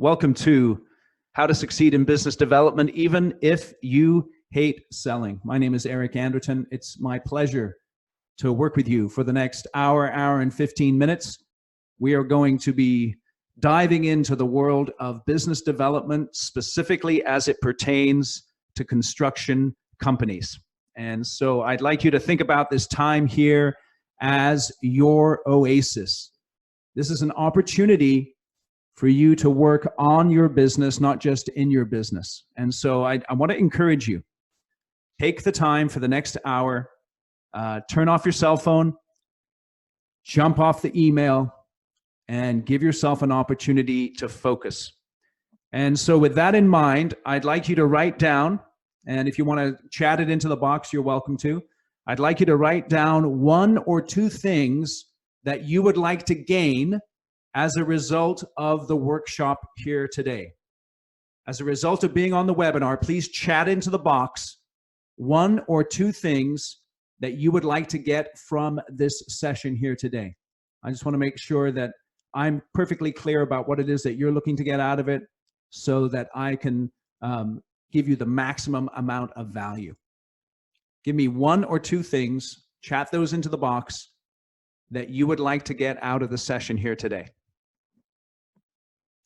Welcome to How to Succeed in Business Development, Even If You Hate Selling. My name is Eric Anderton. It's my pleasure to work with you for the next hour and 15 minutes. We are going to be diving into the world of business development, specifically as it pertains to construction companies. And so I'd like you to think about this time here as your oasis. This is an opportunity for you to work on your business, not just in your business. And so I want to encourage you, take the time for the next hour, turn off your cell phone, jump off the email, and give yourself an opportunity to focus. And so with that in mind, I'd like you to write down, and if you want to chat it into the box, you're welcome to. I'd like you to write down one or two things that you would like to gain as a result of the workshop here today. As a result of being on the webinar, please chat into the box one or two things that you would like to get from this session here today. I just want to make sure that I'm perfectly clear about what it is that you're looking to get out of it so that I can give you the maximum amount of value. Give me one or two things, chat those into the box, that you would like to get out of the session here today.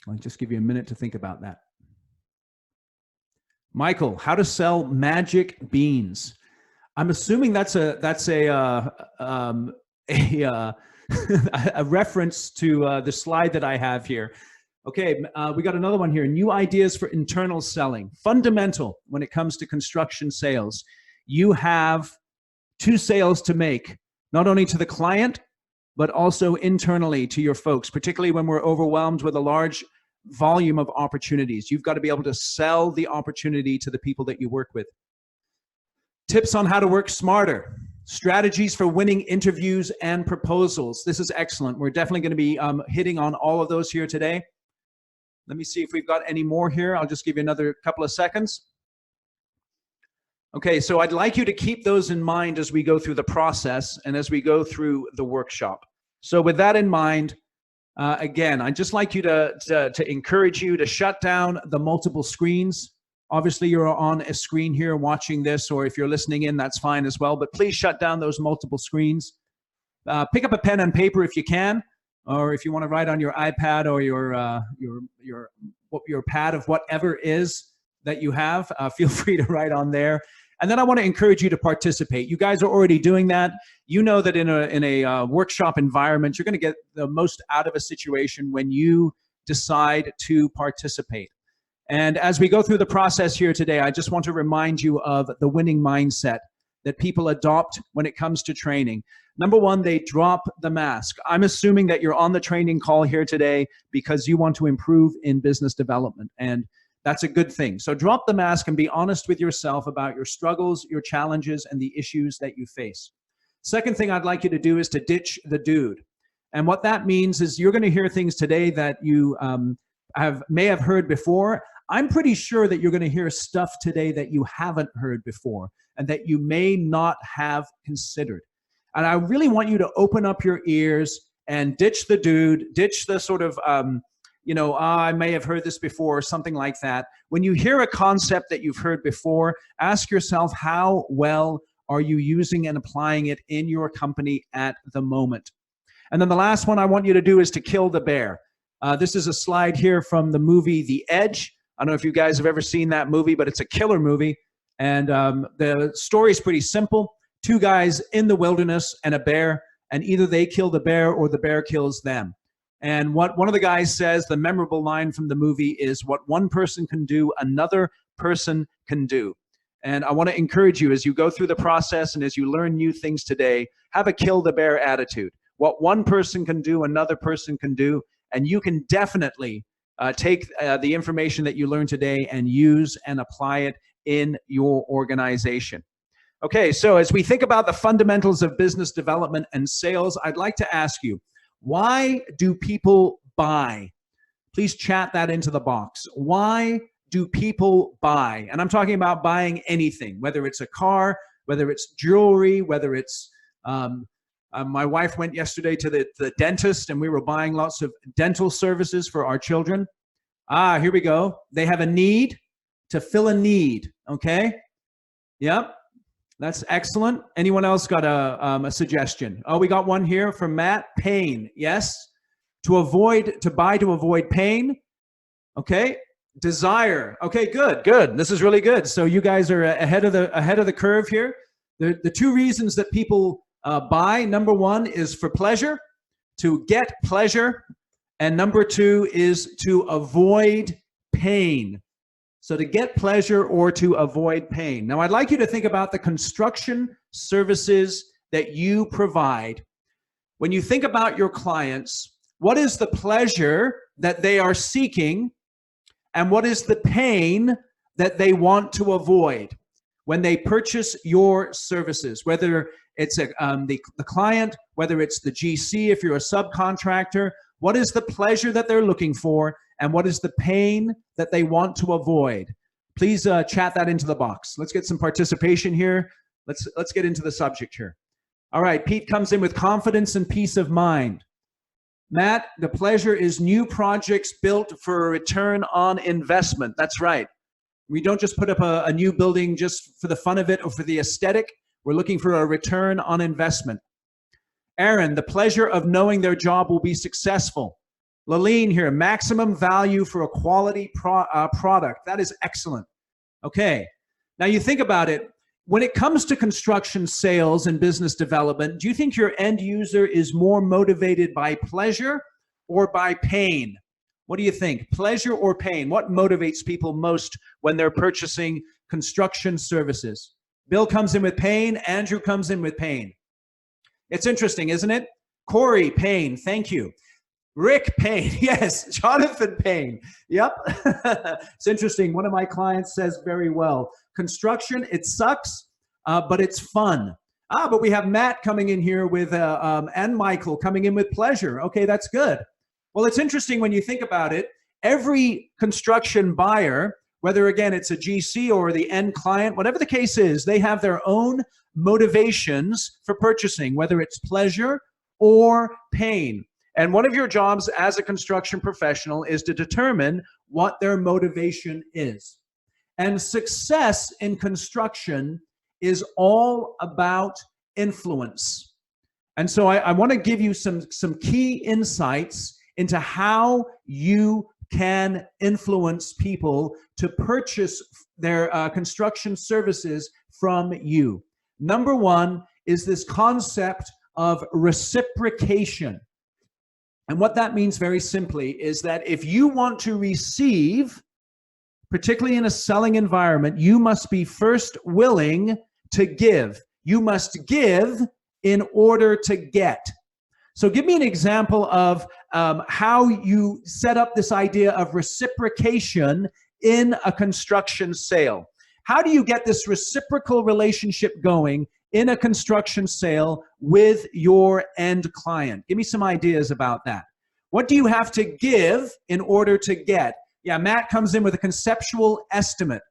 I'll just give you a minute to think about that. Michael, how to sell magic beans. I'm assuming that's a reference to the slide that I have here. Okay, we got another one here. New ideas for internal selling. Fundamental when it comes to construction sales. You have two sales to make, not only to the client, but also internally to your folks, particularly when we're overwhelmed with a large volume of opportunities. You've got to be able to sell the opportunity to the people that you work with. Tips on how to work smarter. Strategies for winning interviews and proposals. This is excellent. We're definitely going to be hitting on all of those here today. Let me see if we've got any more here. I'll just give you another couple of seconds. Okay, so I'd like you to keep those in mind as we go through the process and as we go through the workshop. So with that in mind, again, I'd just like you to encourage you to shut down the multiple screens. Obviously, you're on a screen here watching this, or if you're listening in, that's fine as well. But please shut down those multiple screens. Pick up a pen and paper if you can, or if you want to write on your iPad or your pad of whatever is that you have, feel free to write on there. And then I want to encourage you to participate. You guys are already doing that. You know that in a workshop environment, you're going to get the most out of a situation when you decide to participate. And as we go through the process here today, I just want to remind you of the winning mindset that people adopt when it comes to training. Number one, they drop the mask. I'm assuming that you're on the training call here today because you want to improve in business development. And that's a good thing. So drop the mask and be honest with yourself about your struggles, your challenges, and the issues that you face. Second thing I'd like you to do is to ditch the dude. And what that means is you're going to hear things today that you may have heard before. I'm pretty sure that you're going to hear stuff today that you haven't heard before and that you may not have considered. And I really want you to open up your ears and ditch the dude, ditch the sort of I may have heard this before, or something like that. When you hear a concept that you've heard before, ask yourself, how well are you using and applying it in your company at the moment? And then the last one I want you to do is to kill the bear. This is a slide here from the movie The Edge. I don't know if you guys have ever seen that movie, but it's a killer movie. And the story is pretty simple. Two guys in the wilderness and a bear, and either they kill the bear or the bear kills them. And what one of the guys says, the memorable line from the movie is, what one person can do, another person can do. And I want to encourage you as you go through the process and as you learn new things today, have a kill the bear attitude. What one person can do, another person can do. And you can definitely take the information that you learned today and use and apply it in your organization. Okay, so as we think about the fundamentals of business development and sales, I'd like to ask you, why do people buy? Please chat that into the box. Why do people buy? And I'm talking about buying anything, whether it's a car, whether it's jewelry, whether it's My wife went yesterday to the dentist, and we were buying lots of dental services for our children. Here we go. They have a need to fill a need. Okay. Yep. That's excellent. Anyone else got a suggestion? Oh, we got one here from Matt. Pain. Yes. To buy to avoid pain. Okay. Desire. Okay, good, good. This is really good. So you guys are ahead of the curve here. The two reasons that people buy, number one is for pleasure, to get pleasure, and number two is to avoid pain. So to get pleasure or to avoid pain. Now I'd like you to think about the construction services that you provide. When you think about your clients, what is the pleasure that they are seeking? And what is the pain that they want to avoid when they purchase your services? Whether it's the client, whether it's the GC, if you're a subcontractor, what is the pleasure that they're looking for? And what is the pain that they want to avoid? Please chat that into the box. Let's get some participation here. Let's get into the subject here. All right, Pete comes in with confidence and peace of mind. Matt, the pleasure is new projects built for a return on investment. That's right. We don't just put up a new building just for the fun of it or for the aesthetic. We're looking for a return on investment. Aaron, the pleasure of knowing their job will be successful. Laleen here, maximum value for a quality product. That is excellent. Okay. Now you think about it. When it comes to construction sales and business development, do you think your end user is more motivated by pleasure or by pain? What do you think? Pleasure or pain? What motivates people most when they're purchasing construction services? Bill comes in with pain. Andrew comes in with pain. It's interesting, isn't it? Corey, pain. Thank you. Rick, pain. Yes. Jonathan, pain. Yep. It's interesting. One of my clients says very well, construction, it sucks, but it's fun. But we have Matt coming in here with, and Michael coming in with pleasure. Okay, that's good. Well, it's interesting when you think about it. Every construction buyer, whether again it's a GC or the end client, whatever the case is, they have their own motivations for purchasing, whether it's pleasure or pain. And one of your jobs as a construction professional is to determine what their motivation is. And success in construction is all about influence. And so I want to give you some key insights into how you can influence people to purchase their construction services from you. Number one is this concept of reciprocation. And what that means very simply is that if you want to receive, particularly in a selling environment, you must be first willing to give. You must give in order to get. So give me an example of how you set up this idea of reciprocation in a construction sale. How do you get this reciprocal relationship going in a construction sale with your end client? Give me some ideas about that. What do you have to give in order to get? Yeah, Matt comes in with a conceptual estimate.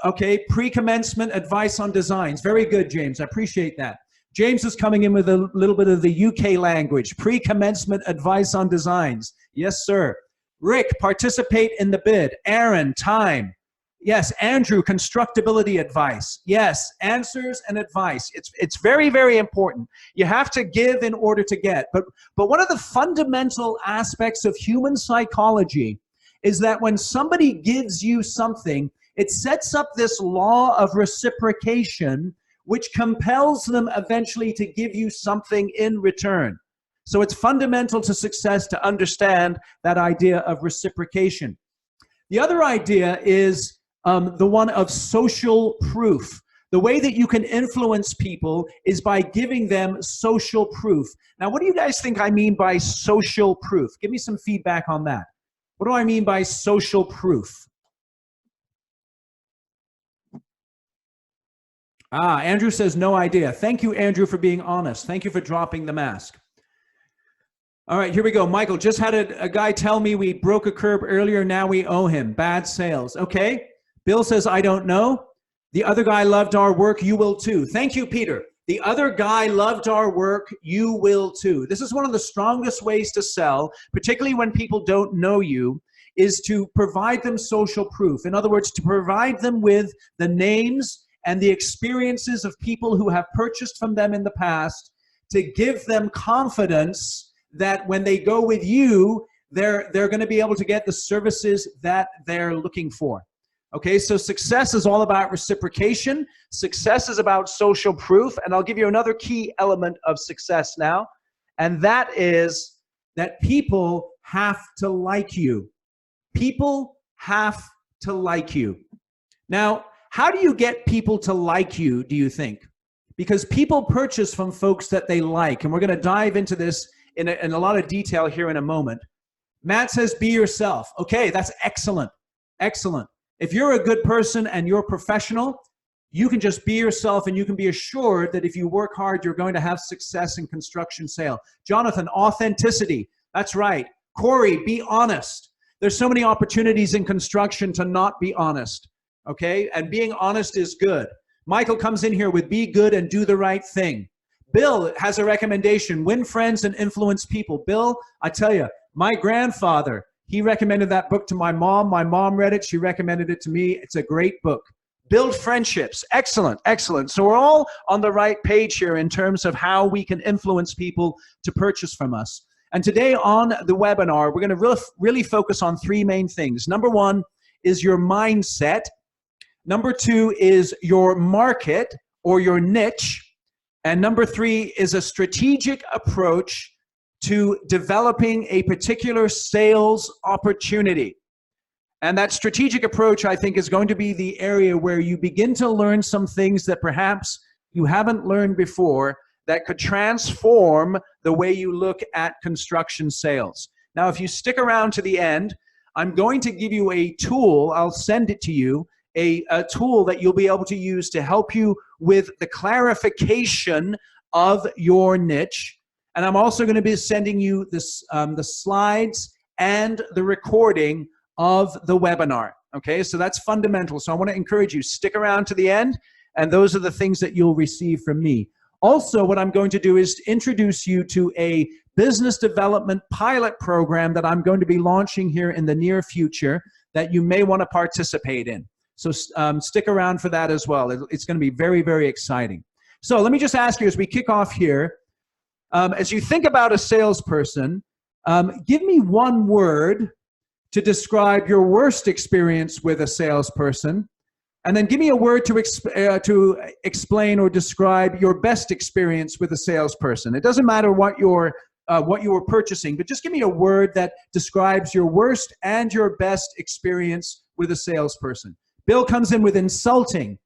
Okay, pre-commencement advice on designs. Very good, James. I appreciate that. James is coming in with a little bit of the UK language. Pre-commencement advice on designs. Yes, sir. Rick, participate in the bid. Aaron, time. Yes, Andrew, constructability advice. Yes, answers and advice. It's very, very important. You have to give in order to get. But one of the fundamental aspects of human psychology is that when somebody gives you something, it sets up this law of reciprocation, which compels them eventually to give you something in return. So it's fundamental to success to understand that idea of reciprocation. The other idea is the one of social proof. The way that you can influence people is by giving them social proof. Now, what do you guys think I mean by social proof? Give me some feedback on that. What do I mean by social proof? Andrew says no idea. Thank you, Andrew, for being honest. Thank you for dropping the mask. All right, here we go. Michael, just had a guy tell me we broke a curb earlier. Now we owe him. Bad sales. Okay. Bill says, I don't know. The other guy loved our work. You will too. Thank you, Peter. The other guy loved our work. You will too. This is one of the strongest ways to sell, particularly when people don't know you, is to provide them social proof. In other words, to provide them with the names and the experiences of people who have purchased from them in the past, to give them confidence that when they go with you, they're going to be able to get the services that they're looking for. Okay, so success is all about reciprocation. Success is about social proof. And I'll give you another key element of success now, and that is that people have to like you. People have to like you. Now, how do you get people to like you, do you think? Because people purchase from folks that they like, and we're going to dive into this in a lot of detail here in a moment. Matt says, be yourself. Okay, that's excellent. Excellent. If you're a good person and you're professional, you can just be yourself, and you can be assured that if you work hard, you're going to have success in construction sale. Jonathan, authenticity. That's right. Corey, be honest. There's so many opportunities in construction to not be honest. Okay, and being honest is good. Michael comes in here with be good and do the right thing. Bill has a recommendation, win friends and influence people. Bill, I tell you, my grandfather, he recommended that book to my mom. My mom read it. She recommended it to me. It's a great book. Build friendships. Excellent, excellent. So we're all on the right page here in terms of how we can influence people to purchase from us. And today on the webinar, we're going to really focus on three main things. Number one is your mindset. Number two is your market or your niche. And number three is a strategic approach to developing a particular sales opportunity. And that strategic approach, I think, is going to be the area where you begin to learn some things that perhaps you haven't learned before that could transform the way you look at construction sales. Now, if you stick around to the end, I'm going to give you a tool. I'll send it to you, a tool that you'll be able to use to help you with the clarification of your niche. And I'm also going to be sending you this, the slides and the recording of the webinar. Okay, so that's fundamental. So I want to encourage you, stick around to the end, and those are the things that you'll receive from me. Also, what I'm going to do is introduce you to a business development pilot program that I'm going to be launching here in the near future that you may want to participate in. So stick around for that as well. It's going to be very, very exciting. So let me just ask you as we kick off here, as you think about a salesperson, give me one word to describe your worst experience with a salesperson, and then give me a word to explain or describe your best experience with a salesperson. It doesn't matter what you were purchasing, but just give me a word that describes your worst and your best experience with a salesperson. Bill comes in with insulting.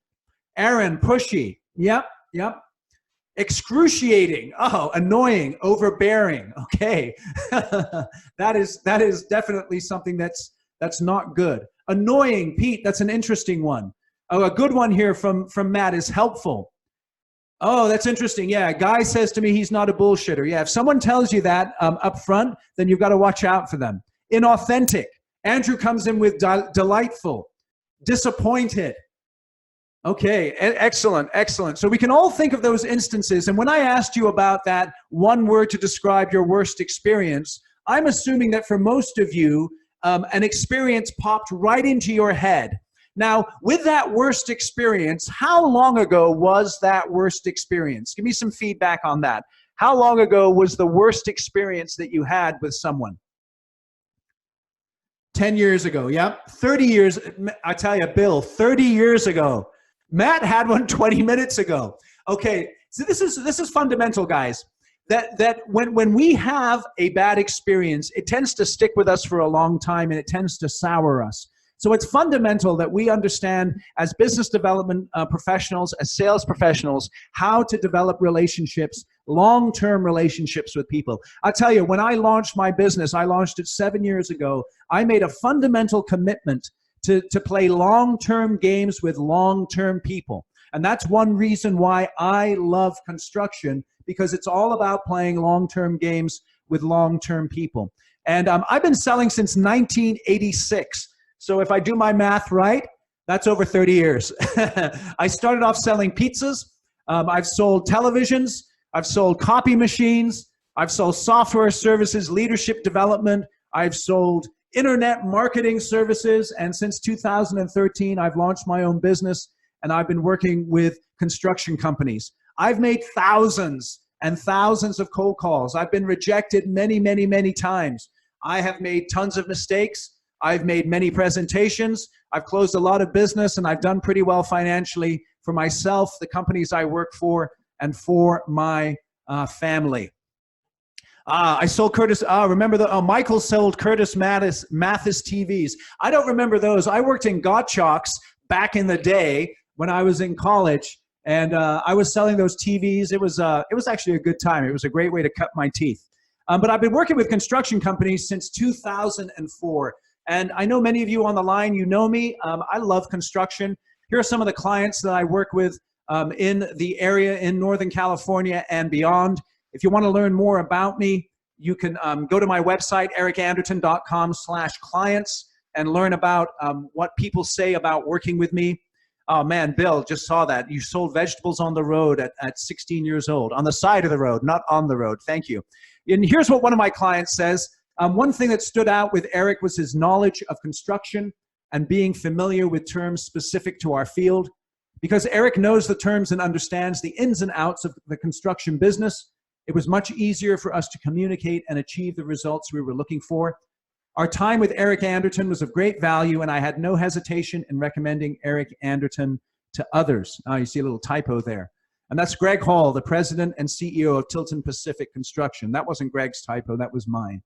Aaron, pushy. Yep, yep. Excruciating. Oh, annoying, overbearing. Okay. that is definitely something that's not good. Annoying, Pete, that's an interesting one. Oh, a good one here from Matt is helpful. Oh, that's interesting. Yeah, a guy says to me he's not a bullshitter. Yeah, if someone tells you that up front, then you've got to watch out for them. Inauthentic. Andrew comes in with delightful. Disappointed. Okay, excellent, excellent. So we can all think of those instances. And when I asked you about that one word to describe your worst experience, I'm assuming that for most of you, an experience popped right into your head. Now, with that worst experience, how long ago was that worst experience? Give me some feedback on that. How long ago was the worst experience that you had with someone? 10 years ago, yeah. 30 years, I tell you, Bill, 30 years ago. Matt had one 20 minutes ago. Okay, so this is fundamental, guys. That when we have a bad experience, it tends to stick with us for a long time, and it tends to sour us. So it's fundamental that we understand as business development professionals, as sales professionals, how to develop relationships, long-term relationships with people. I'll tell you, when I launched my business, I launched it 7 years ago, I made a fundamental commitment to play long-term games with long-term people. And that's one reason why I love construction, because it's all about playing long-term games with long-term people. And I've been selling since 1986. So if I do my math right, that's over 30 years. I started off selling pizzas. I've sold televisions. I've sold copy machines. I've sold software services, leadership development. I've sold internet marketing services. And since 2013, I've launched my own business, and I've been working with construction companies. I've made thousands and thousands of cold calls. I've been rejected many, many, many times. I have made tons of mistakes. I've made many presentations. I've closed a lot of business, and I've done pretty well financially for myself, the companies I work for, and for my family. I sold Curtis, Michael sold Curtis Mathis TVs. I don't remember those. I worked in Gottschalk's back in the day when I was in college, and I was selling those TVs. It was actually a good time. It was a great way to cut my teeth. But I've been working with construction companies since 2004. And I know many of you on the line, you know me. I love construction. Here are some of the clients that I work with in the area in Northern California and beyond. If you want to learn more about me, you can go to my website, ericanderton.com/clients, and learn about what people say about working with me. Oh man, Bill, just saw that. You sold vegetables on the road at 16 years old, on the side of the road, not on the road. Thank you. And here's what one of my clients says. One thing that stood out with Eric was his knowledge of construction and being familiar with terms specific to our field. Because Eric knows the terms and understands the ins and outs of the construction business, it was much easier for us to communicate and achieve the results we were looking for. Our time with Eric Anderton was of great value, and I had no hesitation in recommending Eric Anderton to others. You see a little typo there. And that's Greg Hall, the president and CEO of Tilton Pacific Construction. That wasn't Greg's typo, that was mine.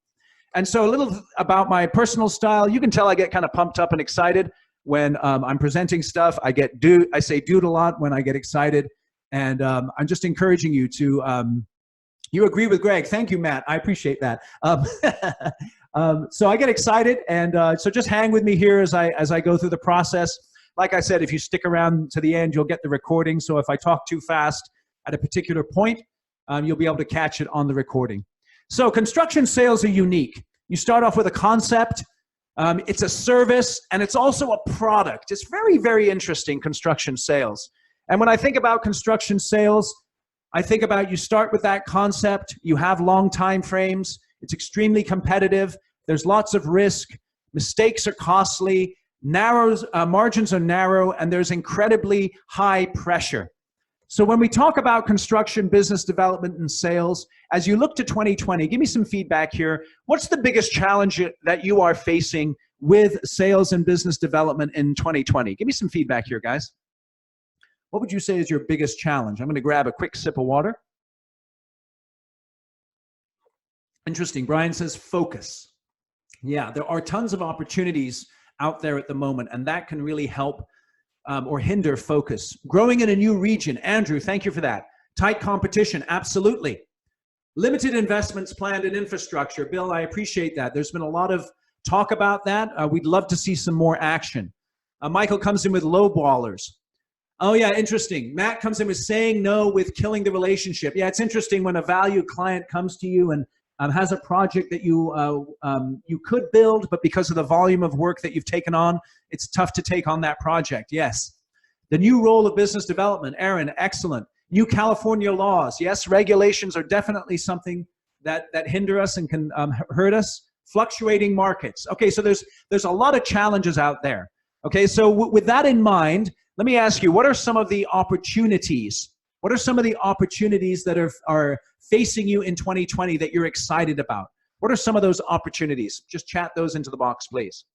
And so a little about my personal style. You can tell I get kind of pumped up and excited when I'm presenting stuff. I say dude a lot when I get excited. And I'm just encouraging you to, you agree with Greg. Thank you, Matt. I appreciate that. So I get excited, and so just hang with me here as I go through the process. Like I said, if you stick around to the end, you'll get the recording. So if I talk too fast at a particular point, you'll be able to catch it on the recording. So construction sales are unique. You start off with a concept. It's a service, and it's also a product. It's very, very interesting, construction sales. And when I think about construction sales, I think about you start with that concept. You have long time frames. It's extremely competitive. There's lots of risk. Mistakes are costly. Margins are narrow, and there's incredibly high pressure. So when we talk about construction, business development, and sales, as you look to 2020, give me some feedback here. What's the biggest challenge that you are facing with sales and business development in 2020? Give me some feedback here, guys. What would you say is your biggest challenge? I'm going to grab a quick sip of water. Interesting. Brian says focus. Yeah, there are tons of opportunities out there at the moment, and that can really help or hinder focus. Growing in a new region. Andrew, thank you for that. Tight competition. Absolutely. Limited investments planned in infrastructure. Bill, I appreciate that. There's been a lot of talk about that. We'd love to see some more action. Michael comes in with low ballers. Oh yeah, interesting. Matt comes in with saying no with killing the relationship. Yeah, it's interesting when a valued client comes to you and has a project that you could build, but because of the volume of work that you've taken on, it's tough to take on that project. Yes. The new role of business development. Aaron, excellent. New California laws. Yes, regulations are definitely something that hinder us and can hurt us. Fluctuating markets. Okay, so there's a lot of challenges out there. Okay, so with that in mind, let me ask you, what are some of the opportunities? What are some of the opportunities that are facing you in 2020 that you're excited about? What are some of those opportunities? Just chat those into the box, please.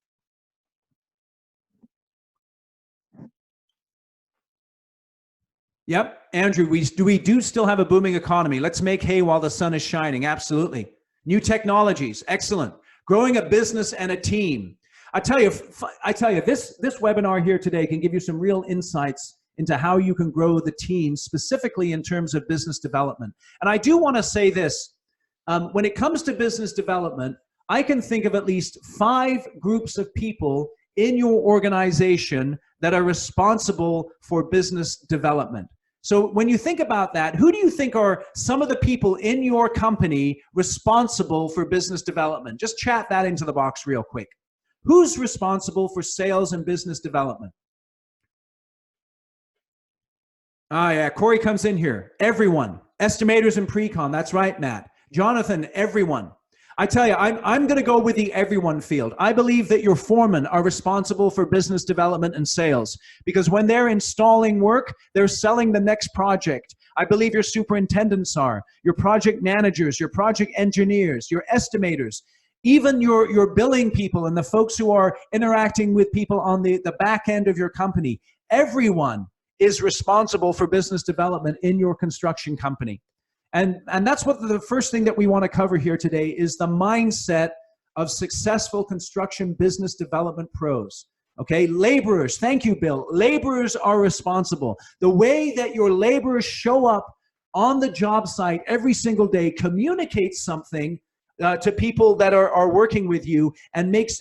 Yep, Andrew, we do still have a booming economy. Let's make hay while the sun is shining. Absolutely. New technologies, excellent. Growing a business and a team. I tell you, this webinar here today can give you some real insights into how you can grow the team, specifically in terms of business development. And I do want to say this, when it comes to business development, I can think of at least 5 groups of people in your organization that are responsible for business development. So when you think about that, who do you think are some of the people in your company responsible for business development? Just chat that into the box real quick. Who's responsible for sales and business development? Ah, yeah, Corey comes in here. Everyone. Estimators and pre-con. That's right, Matt. Jonathan, everyone. I tell you, I'm going to go with the everyone field. I believe that your foremen are responsible for business development and sales because when they're installing work, they're selling the next project. I believe your superintendents are, your project managers, your project engineers, your estimators, even your billing people and the folks who are interacting with people on the back end of your company. Everyone is responsible for business development in your construction company. And that's what the first thing that we want to cover here today is the mindset of successful construction business development pros. Okay, laborers, thank you, Bill. Laborers are responsible. The way that your laborers show up on the job site every single day communicates something to people that are working with you and makes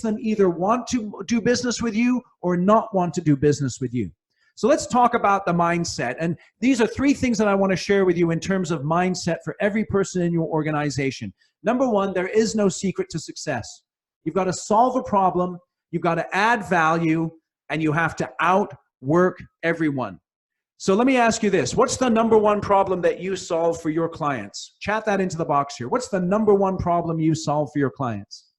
them either want to do business with you or not want to do business with you. So let's talk about the mindset. And these are three things that I want to share with you in terms of mindset for every person in your organization. Number one, there is no secret to success. You've got to solve a problem, you've got to add value, and you have to outwork everyone. So let me ask you this. What's the number one problem that you solve for your clients? Chat that into the box here. What's the number one problem you solve for your clients?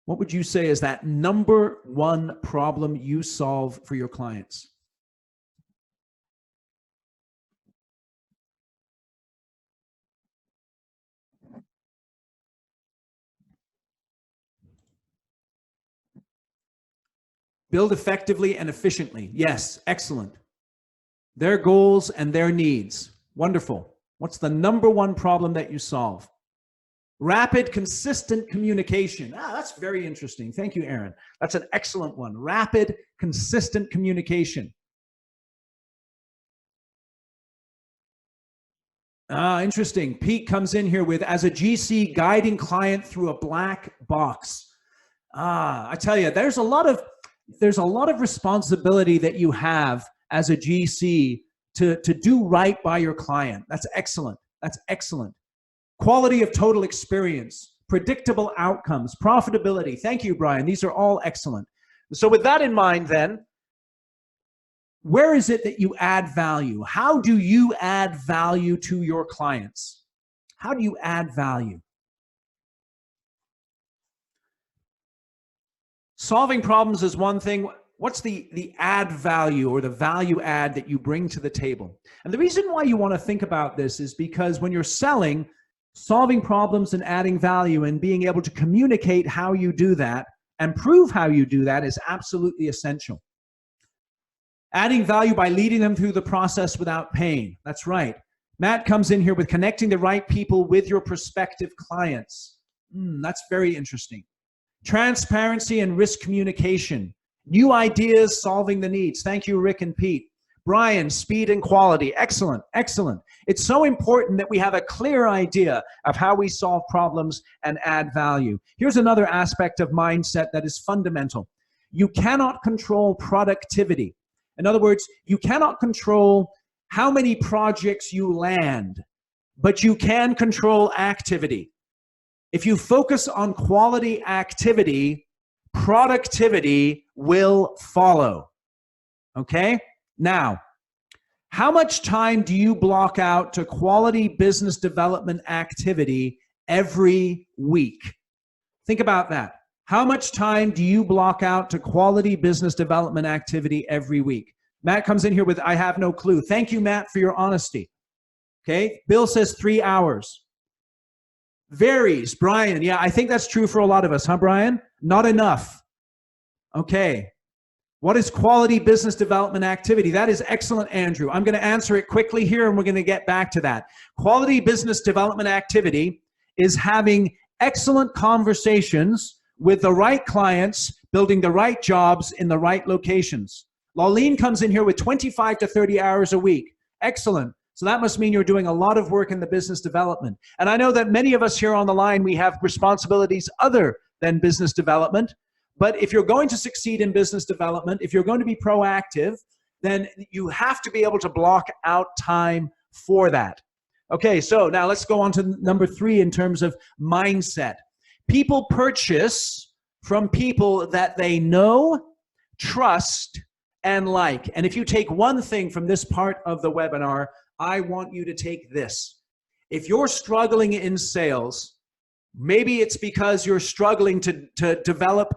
What would you say is that number one problem you solve for your clients? Build effectively and efficiently. Yes, excellent. Their goals and their needs. Wonderful. What's the number one problem that you solve? Rapid, consistent communication. That's very interesting. Thank you, Aaron. That's an excellent one. Rapid, consistent communication. Interesting. Pete comes in here with, as a GC, guiding client through a black box. I tell you, there's a lot of responsibility that you have as a GC to do right by your client. That's excellent. That's excellent. Quality of total experience, predictable outcomes, profitability. Thank you, Brian. These are all excellent. So with that in mind then, where is it that you add value? How do you add value to your clients? How do you add value? Solving problems is one thing. What's the add value or the value add that you bring to the table? And the reason why you want to think about this is because when you're selling, solving problems and adding value and being able to communicate how you do that and prove how you do that is absolutely essential. Adding value by leading them through the process without pain. That's right. Matt comes in here with connecting the right people with your prospective clients. That's very interesting. Transparency and risk communication. New ideas, solving the needs. Thank you, Rick and Pete. Brian, speed and quality. Excellent, excellent. It's so important that we have a clear idea of how we solve problems and add value. Here's another aspect of mindset that is fundamental. You cannot control productivity. In other words, you cannot control how many projects you land, but you can control activity. If you focus on quality activity, productivity will follow. Okay? Now, how much time do you block out to quality business development activity every week? Think about that. How much time do you block out to quality business development activity every week? Matt comes in here with, I have no clue. Thank you, Matt, for your honesty. Okay? Bill says 3 hours. Varies. Brian, yeah, I think that's true for a lot of us, huh, Brian? Not enough. Okay. What is quality business development activity? That is excellent, Andrew. I'm going to answer it quickly here, and we're going to get back to that. Quality business development activity is having excellent conversations with the right clients, building the right jobs in the right locations. Lauline comes in here with 25 to 30 hours a week. Excellent. So that must mean you're doing a lot of work in the business development. And I know that many of us here on the line, we have responsibilities other than business development. But if you're going to succeed in business development, if you're going to be proactive, then you have to be able to block out time for that. Okay, so now let's go on to number 3 in terms of mindset. People purchase from people that they know, trust, and like. And if you take one thing from this part of the webinar, I want you to take this. If you're struggling in sales, maybe it's because you're struggling to develop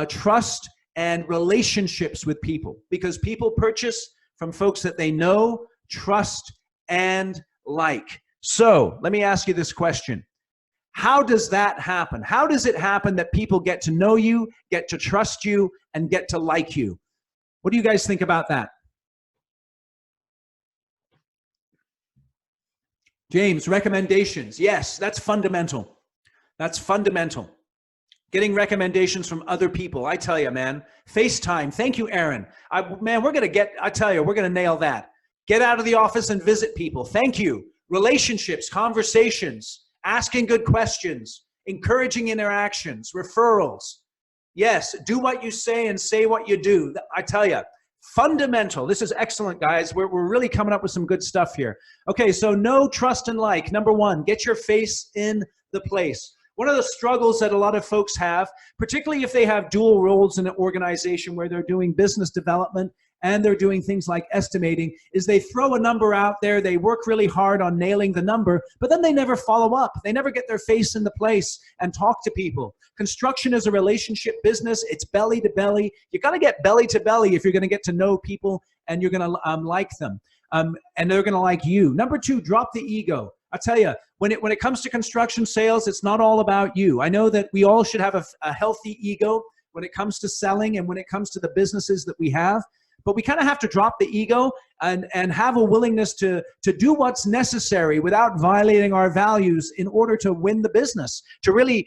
trust and relationships with people, because people purchase from folks that they know, trust, and like. So let me ask you this question. How does that happen? How does it happen that people get to know you, get to trust you, and get to like you? What do you guys think about that? James, recommendations. Yes, that's fundamental. That's fundamental. Getting recommendations from other people. I tell you, man, FaceTime. Thank you, Aaron. Man, we're going to nail that. Get out of the office and visit people. Thank you. Relationships, conversations, asking good questions, encouraging interactions, referrals. Yes, do what you say and say what you do. I tell you, fundamental. This is excellent, guys. We're really coming up with some good stuff here. Okay, so know, trust, and like. Number one, get your face in the place. One of the struggles that a lot of folks have, particularly if they have dual roles in an organization where they're doing business development and they're doing things like estimating, is they throw a number out there, they work really hard on nailing the number, but then they never follow up. They never get their face in the place and talk to people. Construction is a relationship business. It's belly to belly. You got to get belly to belly if you're going to get to know people and you're going to like them. And they're going to like you. Number two, drop the ego. I tell you, when it comes to construction sales, it's not all about you. I know that we all should have a healthy ego when it comes to selling and when it comes to the businesses that we have. But we kind of have to drop the ego and have a willingness to do what's necessary without violating our values in order to win the business, to really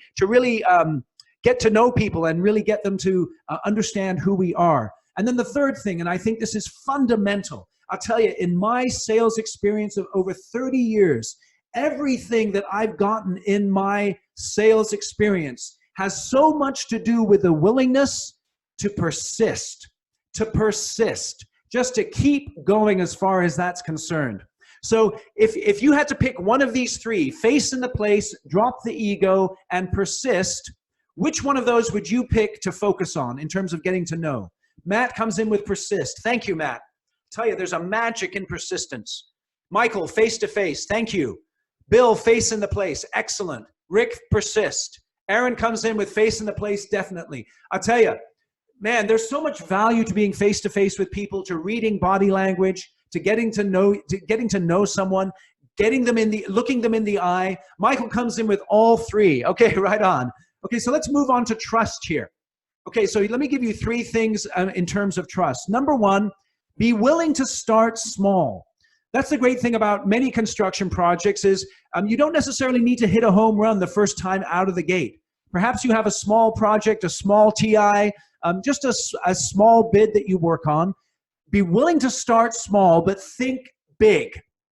get to know people and really get them to understand who we are. And then the third thing, and I think this is fundamental, I'll tell you, in my sales experience of over 30 years, everything that I've gotten in my sales experience has so much to do with the willingness to persist, just to keep going as far as that's concerned. So if you had to pick one of these three, face in the place, drop the ego, and persist, which one of those would you pick to focus on in terms of getting to know? Matt comes in with persist. Thank you, Matt. I tell you, there's a magic in persistence. Michael, face to face. Thank you. Bill, face in the place. Excellent. Rick, persist. Aaron comes in with face in the place. Definitely. I'll tell you, man, there's so much value to being face to face with people, to reading body language, to getting to know someone, looking them in the eye. Michael comes in with all three. Okay, right on. Okay, so let's move on to trust here. Okay, so let me give you three things in terms of trust. Number one, be willing to start small. That's the great thing about many construction projects is you don't necessarily need to hit a home run the first time out of the gate. Perhaps you have a small project, a small TI, just a small bid that you work on. Be willing to start small, but think big,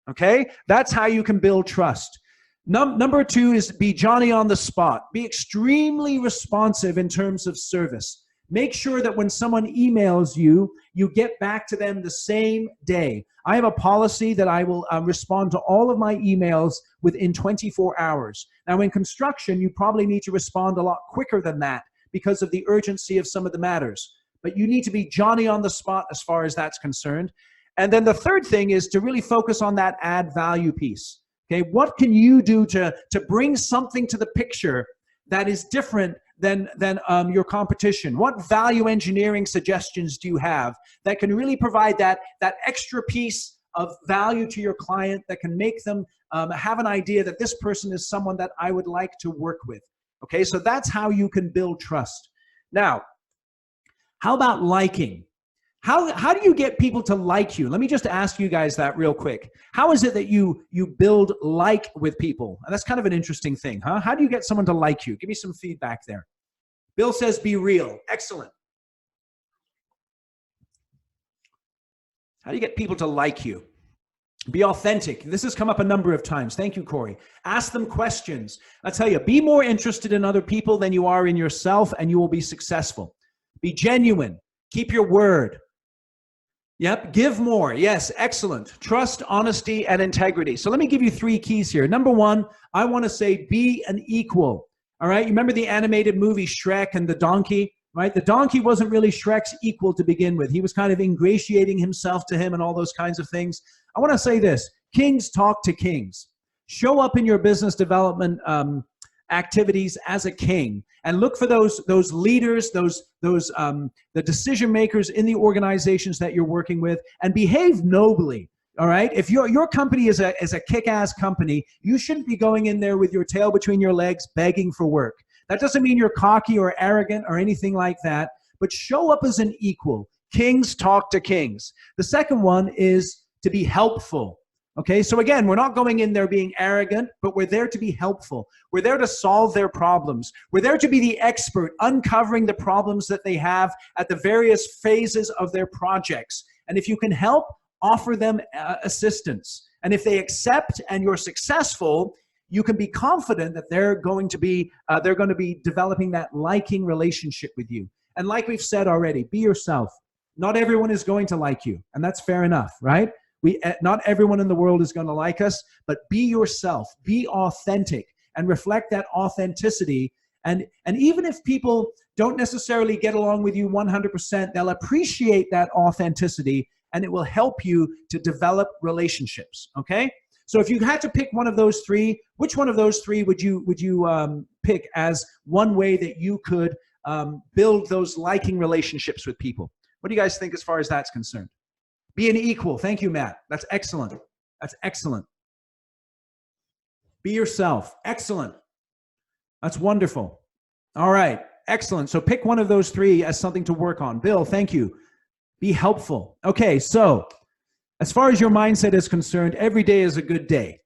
okay? That's how you can build trust. Number two is be Johnny on the spot. Be extremely responsive in terms of service. Make sure that when someone emails you, you get back to them the same day. I have a policy that I will respond to all of my emails within 24 hours. Now, in construction, you probably need to respond a lot quicker than that because of the urgency of some of the matters. But you need to be Johnny on the spot as far as that's concerned. And then the third thing is to really focus on that add value piece. Okay, what can you do to bring something to the picture that is different than your competition? What value engineering suggestions do you have that can really provide that extra piece of value to your client that can make them have an idea that this person is someone that I would like to work with? Okay, so that's how you can build trust. Now, how about liking? How do you get people to like you? Let me just ask you guys that real quick. How is it that you build like with people? And that's kind of an interesting thing, huh? How do you get someone to like you? Give me some feedback there. Bill says be real. Excellent. How do you get people to like you? Be authentic. This has come up a number of times. Thank you, Corey. Ask them questions. I tell you, be more interested in other people than you are in yourself, and you will be successful. Be genuine. Keep your word. Yep. Give more. Yes. Excellent. Trust, honesty, and integrity. So let me give you three keys here. Number one, I want to say be an equal. All right. You remember the animated movie Shrek and the donkey, right? The donkey wasn't really Shrek's equal to begin with. He was kind of ingratiating himself to him and all those kinds of things. I want to say this. Kings talk to kings. Show up in your business development activities as a king, and look for those leaders, the decision makers in the organizations that you're working with, and behave nobly. All right. If your company is a kick-ass company, you shouldn't be going in there with your tail between your legs begging for work. That doesn't mean you're cocky or arrogant or anything like that, but show up as an equal. Kings talk to kings. The second one is to be helpful. Okay, so again, we're not going in there being arrogant, but we're there to be helpful. We're there to solve their problems. We're there to be the expert, uncovering the problems that they have at the various phases of their projects. And if you can help, offer them assistance. And if they accept and you're successful, you can be confident that they're going to be developing that liking relationship with you. And like we've said already, be yourself. Not everyone is going to like you, and that's fair enough, right? Not everyone in the world is going to like us, but be yourself, be authentic, and reflect that authenticity. And even if people don't necessarily get along with you 100%, they'll appreciate that authenticity, and it will help you to develop relationships. Okay. So if you had to pick one of those three, which one of those three would you pick as one way that you could build those liking relationships with people? What do you guys think as far as that's concerned? Be an equal. Thank you, Matt. That's excellent. That's excellent. Be yourself. Excellent. That's wonderful. All right. Excellent. So pick one of those three as something to work on. Bill, thank you. Be helpful. Okay. So as far as your mindset is concerned, every day is a good day.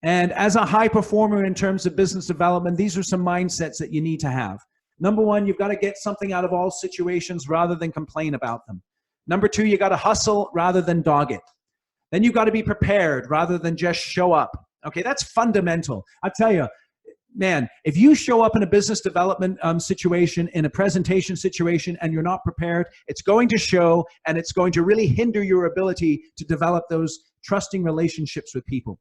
And as a high performer in terms of business development, these are some mindsets that you need to have. Number one, you've got to get something out of all situations rather than complain about them. Number two, you got to hustle rather than dog it. Then you've got to be prepared rather than just show up. Okay, that's fundamental. I tell you, man, if you show up in a business development situation, in a presentation situation, and you're not prepared, it's going to show, and it's going to really hinder your ability to develop those trusting relationships with people.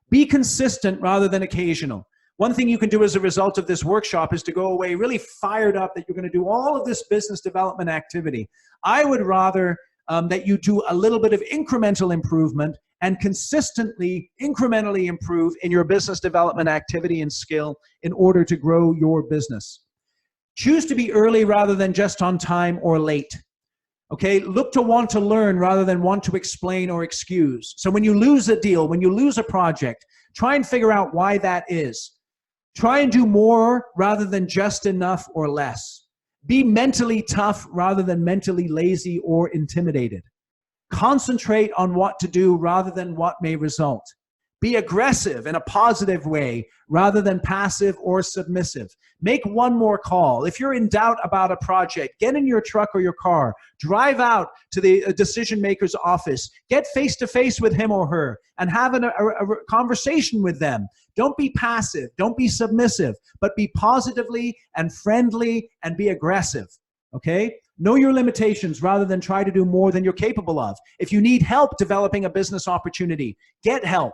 Be consistent rather than occasional. One thing you can do as a result of this workshop is to go away really fired up that you're going to do all of this business development activity. I would rather that you do a little bit of incremental improvement and consistently, incrementally improve in your business development activity and skill in order to grow your business. Choose to be early rather than just on time or late. Okay, look to want to learn rather than want to explain or excuse. So when you lose a deal, when you lose a project, try and figure out why that is. Try and do more rather than just enough or less. Be mentally tough rather than mentally lazy or intimidated. Concentrate on what to do rather than what may result. Be aggressive in a positive way rather than passive or submissive. Make one more call. If you're in doubt about a project, get in your truck or your car, drive out to the decision maker's office, get face to face with him or her and have a conversation with them. Don't be passive, don't be submissive, but be positively and friendly and be aggressive. Okay? Know your limitations rather than try to do more than you're capable of. If you need help developing a business opportunity, get help.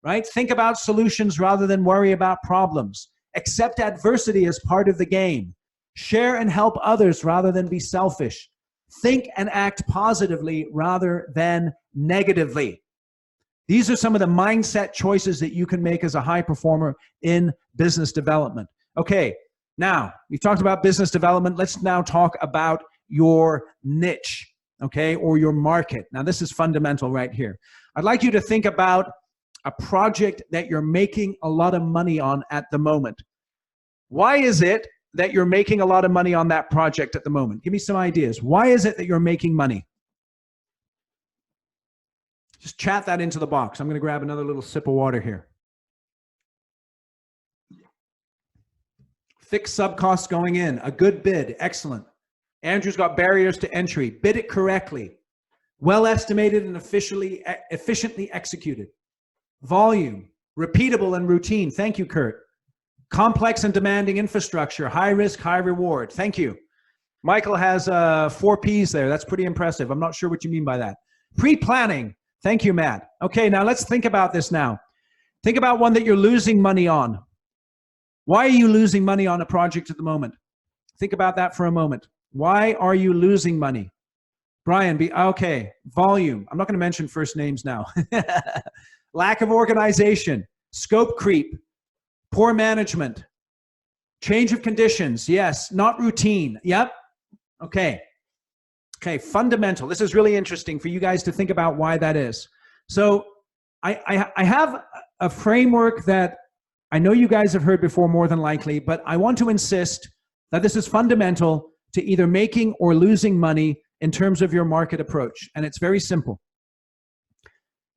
Right? Think about solutions rather than worry about problems. Accept adversity as part of the game. Share and help others rather than be selfish. Think and act positively rather than negatively. These are some of the mindset choices that you can make as a high performer in business development. Okay, now we've talked about business development. Let's now talk about your niche, okay, or your market. Now this is fundamental right here. I'd like you to think about a project that you're making a lot of money on at the moment. Why is it that you're making a lot of money on that project at the moment? Give me some ideas. Why is it that you're making money? Just chat that into the box. I'm going to grab another little sip of water here. Fixed sub costs going in. A good bid. Excellent. Andrew's got barriers to entry. Bid it correctly. Well estimated and efficiently executed. Volume, repeatable and routine. Thank you, Kurt. Complex and demanding infrastructure, high risk, high reward. Thank you. Michael has 4 Ps there. That's pretty impressive. I'm not sure what you mean by that. Pre-planning. Thank you, Matt. Okay, now let's think about this now. Think about one that you're losing money on. Why are you losing money on a project at the moment? Think about that for a moment. Why are you losing money? Brian, okay. Volume. I'm not going to mention first names now. Lack of organization. Scope creep, poor management, change of conditions. Yes. Not routine. Yep. Okay. Okay. Fundamental. This is really interesting for you guys to think about why that is. So I have a framework that I know you guys have heard before more than likely, but I want to insist that this is fundamental to either making or losing money in terms of your market approach. And it's very simple.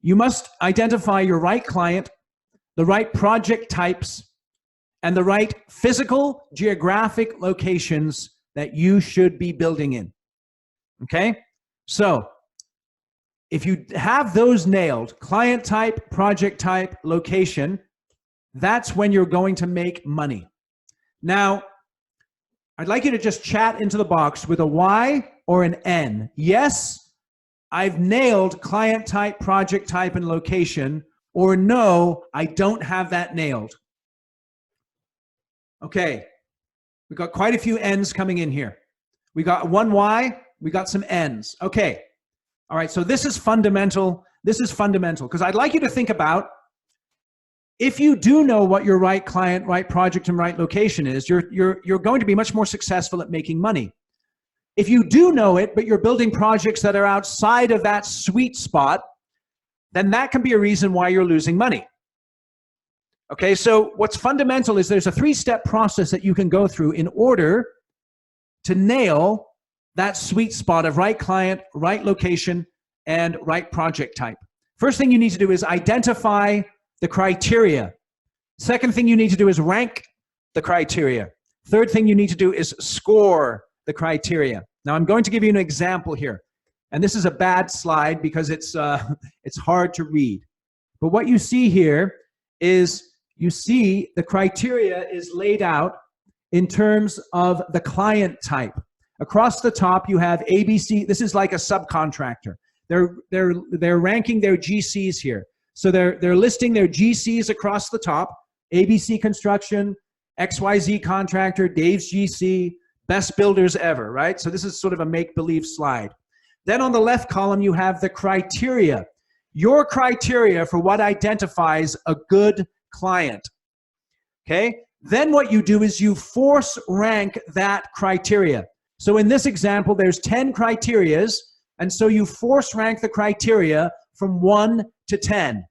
You must identify your right client, the right project types, and the right physical, geographic locations that you should be building in. Okay? So, if you have those nailed, client type, project type, location, that's when you're going to make money. Now, I'd like you to just chat into the box with a Y or an N. Yes, I've nailed client type, project type, and location, or no, I don't have that nailed. Okay, we got quite a few N's coming in here. We got one Y, we got some N's. Okay, all right, so this is fundamental. This is fundamental because I'd like you to think about, if you do know what your right client, right project, and right location is, you're going to be much more successful at making money. If you do know it, but you're building projects that are outside of that sweet spot, then that can be a reason why you're losing money. Okay, so what's fundamental is there's a 3-step process that you can go through in order to nail that sweet spot of right client, right location, and right project type. First thing you need to do is identify the criteria. Second thing you need to do is rank the criteria. Third thing you need to do is score the criteria. Now I'm going to give you an example here. And this is a bad slide because it's hard to read. But what you see here is you see the criteria is laid out in terms of the client type. Across the top you have ABC. This is like a subcontractor. They're ranking their GCs here. So they're listing their GCs across the top: ABC Construction, XYZ Contractor, Dave's GC, best builders ever, right? So this is sort of a make-believe slide. Then on the left column, you have the criteria. Your criteria for what identifies a good client, okay? Then what you do is you force rank that criteria. So in this example, there's 10 criterias, and so you force rank the criteria from 1 to 10.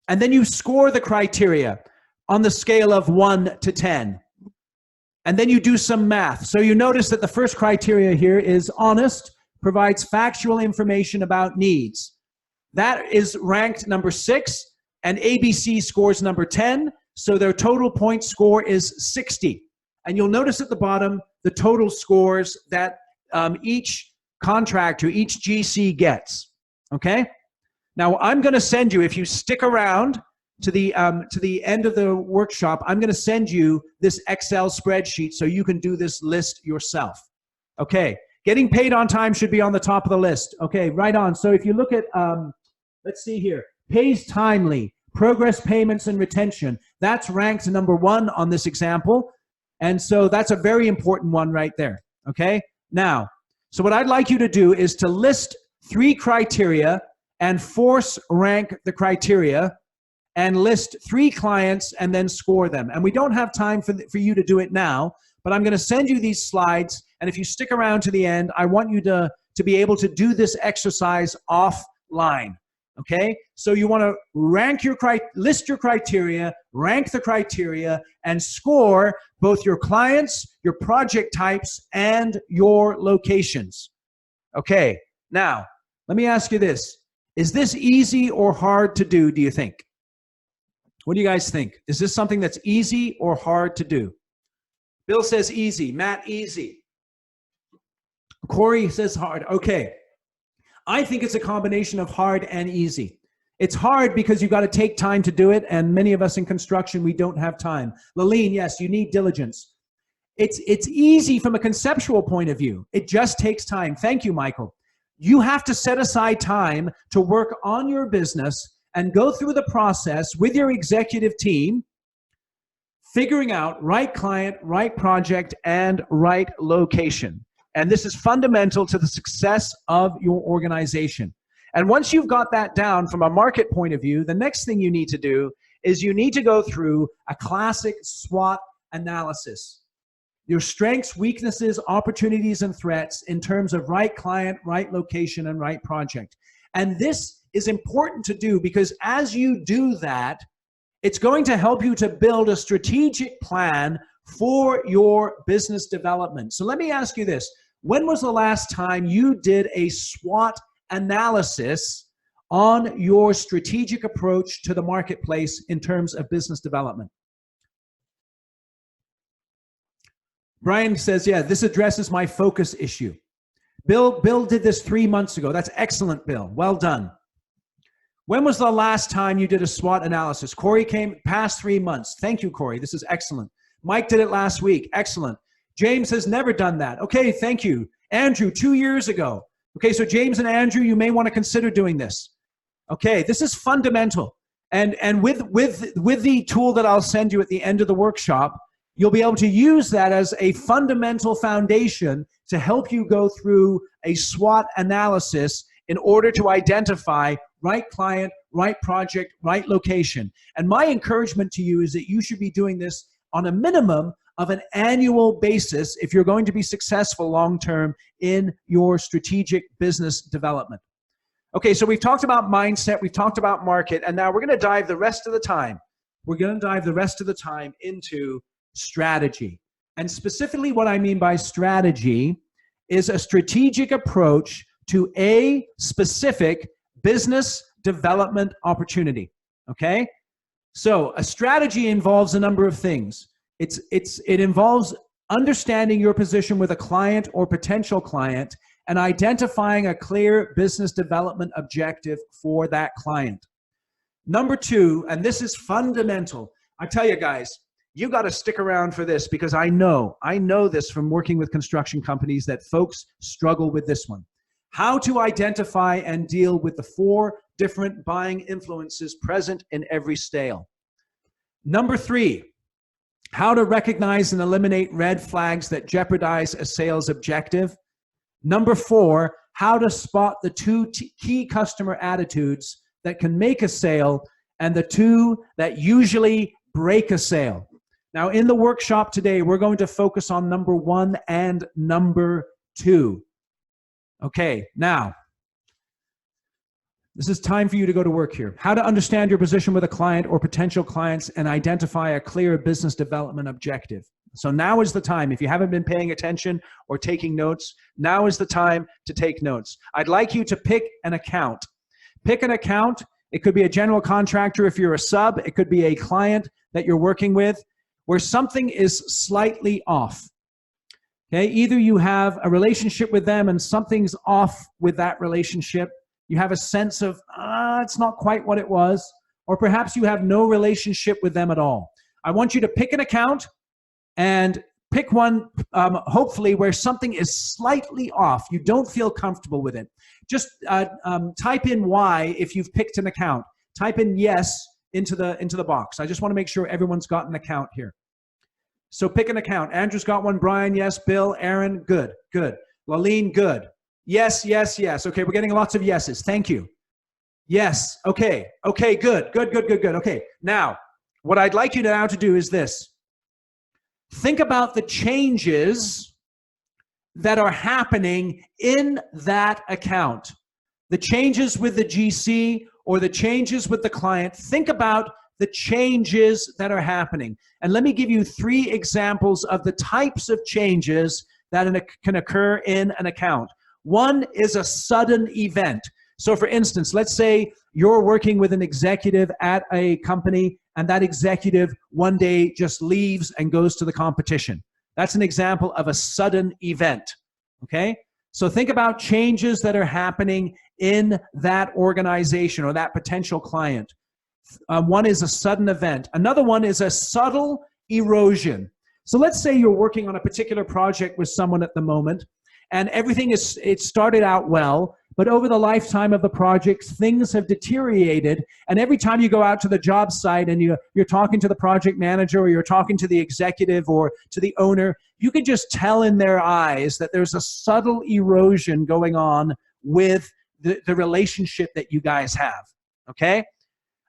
And then you score the criteria on the scale of 1 to 10. And then you do some math. So you notice that the first criteria here is honest, provides factual information about needs. That is ranked number 6, and ABC scores number 10, so their total point score is 60. And you'll notice at the bottom the total scores that each contractor, each GC gets, okay? Now I'm gonna send you, if you stick around to the end of the workshop, I'm gonna send you this Excel spreadsheet so you can do this list yourself, okay? Getting paid on time should be on the top of the list. Okay, right on. So if you look at, let's see here, pays timely, progress payments and retention, that's ranked number 1 on this example. And so that's a very important one right there, okay? Now, so what I'd like you to do is to list 3 criteria and force rank the criteria and list 3 clients and then score them. And we don't have time for you to do it now, but I'm gonna send you these slides, and if you stick around to the end, I want you to be able to do this exercise offline, okay? So you wanna list your criteria, rank the criteria, and score both your clients, your project types, and your locations. Okay, now, let me ask you this. Is this easy or hard to do you think? What do you guys think? Is this something that's easy or hard to do? Bill says easy. Matt, easy. Corey says hard. Okay. I think it's a combination of hard and easy. It's hard because you've got to take time to do it, and many of us in construction, we don't have time. Laleen, yes, you need diligence. It's easy from a conceptual point of view. It just takes time. Thank you, Michael. You have to set aside time to work on your business and go through the process with your executive team, figuring out right client, right project, and right location. And this is fundamental to the success of your organization. And once you've got that down from a market point of view, the next thing you need to do is you need to go through a classic SWOT analysis. Your strengths, weaknesses, opportunities, and threats in terms of right client, right location, and right project. And this is important to do because as you do that, it's going to help you to build a strategic plan for your business development. So let me ask you this. When was the last time you did a SWOT analysis on your strategic approach to the marketplace in terms of business development? Brian says, yeah, this addresses my focus issue. Bill did this 3 months ago. That's excellent, Bill. Well done. When was the last time you did a SWOT analysis? Corey came past 3 months. Thank you, Corey. This is excellent. Mike did it last week. Excellent. James has never done that. Okay, thank you. Andrew, 2 years ago. Okay, so James and Andrew, you may want to consider doing this. Okay, this is fundamental. And with the tool that I'll send you at the end of the workshop, you'll be able to use that as a fundamental foundation to help you go through a SWOT analysis in order to identify right client, right project, right location. And my encouragement to you is that you should be doing this on a minimum of an annual basis if you're going to be successful long-term in your strategic business development. Okay, so we've talked about mindset, we've talked about market, and now we're going to dive the rest of the time. We're going to dive the rest of the time into strategy. And specifically what I mean by strategy is a strategic approach to a specific business development opportunity. Okay? So a strategy involves a number of things. It involves understanding your position with a client or potential client and identifying a clear business development objective for that client. Number two, and this is fundamental. I tell you guys, you got to stick around for this because I know this from working with construction companies that folks struggle with this one. How to identify and deal with the 4 different buying influences present in every sale. Number 3, how to recognize and eliminate red flags that jeopardize a sales objective. Number 4, how to spot the 2 key customer attitudes that can make a sale and the 2 that usually break a sale. Now, in the workshop today, we're going to focus on number 1 and number 2. Okay, now, this is time for you to go to work here. How to understand your position with a client or potential clients and identify a clear business development objective. So now is the time. If you haven't been paying attention or taking notes, now is the time to take notes. I'd like you to pick an account. Pick an account. It could be a general contractor if you're a sub. It could be a client that you're working with where something is slightly off. Okay, either you have a relationship with them and something's off with that relationship. You have a sense of, it's not quite what it was. Or perhaps you have no relationship with them at all. I want you to pick an account and pick one, hopefully, where something is slightly off. You don't feel comfortable with it. Just type in Y if you've picked an account. Type in yes into the box. I just want to make sure everyone's got an account here. So pick an account. Andrew's got one. Brian, yes. Bill, Aaron, good, good. Laleen, good. Yes, yes, yes. Okay, we're getting lots of yeses. Thank you. Yes. Okay. Okay, good, good, good, good, good. Okay, now, what I'd like you now to do is this. Think about the changes that are happening in that account. The changes with the GC or the changes with the client. Think about the changes that are happening. And let me give you 3 examples of the types of changes that can occur in an account. One is a sudden event. So for instance, let's say you're working with an executive at a company and that executive one day just leaves and goes to the competition. That's an example of a sudden event, okay? So think about changes that are happening in that organization or that potential client. One is a sudden event. Another one is a subtle erosion. So let's say you're working on a particular project with someone at the moment and it started out well, but over the lifetime of the project, things have deteriorated. And every time you go out to the job site and you're talking to the project manager or you're talking to the executive or to the owner, you can just tell in their eyes that there's a subtle erosion going on with the relationship that you guys have, okay?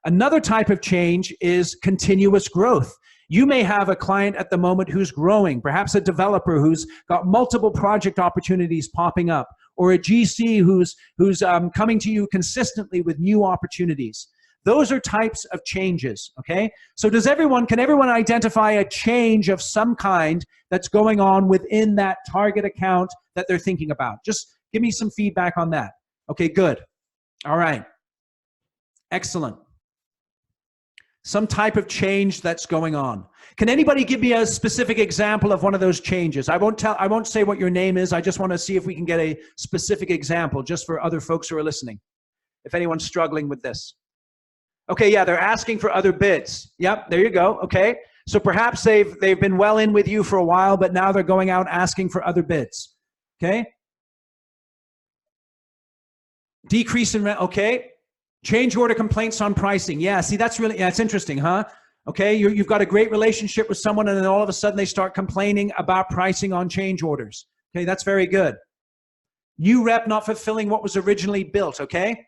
Another type of change is continuous growth. You may have a client at the moment who's growing, perhaps a developer who's got multiple project opportunities popping up, or a GC who's coming to you consistently with new opportunities. Those are types of changes, okay? So can everyone identify a change of some kind that's going on within that target account that they're thinking about? Just give me some feedback on that. Okay, good. All right. Excellent. Some type of change that's going on. Can anybody give me a specific example of one of those changes? I won't say what your name is. I just want to see if we can get a specific example just for other folks who are listening. If anyone's struggling with this. Okay, yeah, they're asking for other bids. Yep, there you go. Okay. So perhaps they've been well in with you for a while, but now they're going out asking for other bids. Okay? Decrease in rent. Okay. Change order complaints on pricing. Yeah, see, that's interesting, huh? Okay, you've got a great relationship with someone and then all of a sudden they start complaining about pricing on change orders. Okay, that's very good. New rep not fulfilling what was originally built, okay?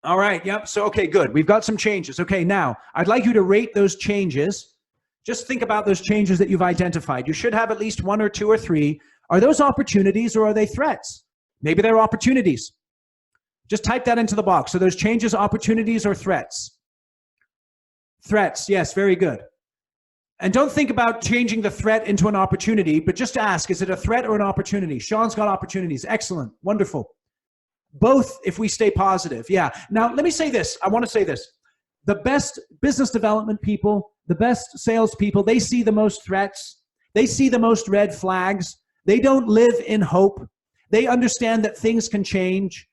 All right, yep, so okay, good. We've got some changes. Okay, now, I'd like you to rate those changes. Just think about those changes that you've identified. You should have at least 1 or 2 or 3. Are those opportunities or are they threats? Maybe they're opportunities. Just type that into the box. So those changes, opportunities or threats? Threats, yes, very good. And don't think about changing the threat into an opportunity, but just ask, is it a threat or an opportunity? Sean's got opportunities. Excellent, wonderful. Both if we stay positive, yeah. Now, let me say this. I want to say this. The best business development people, the best salespeople, they see the most threats. They see the most red flags. They don't live in hope. They understand that things can change.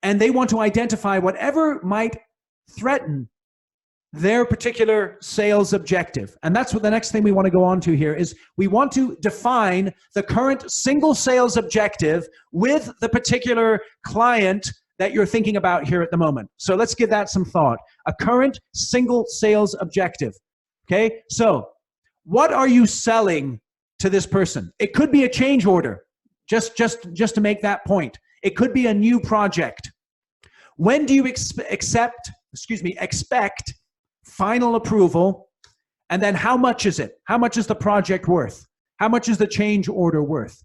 And they want to identify whatever might threaten their particular sales objective. And that's what the next thing we want to go on to here is we want to define the current single sales objective with the particular client that you're thinking about here at the moment. So let's give that some thought. A current single sales objective. Okay, so what are you selling to this person? It could be a change order, just to make that point. It could be a new project. When do you expect final approval? And then how much is it? How much is the project worth? How much is the change order worth?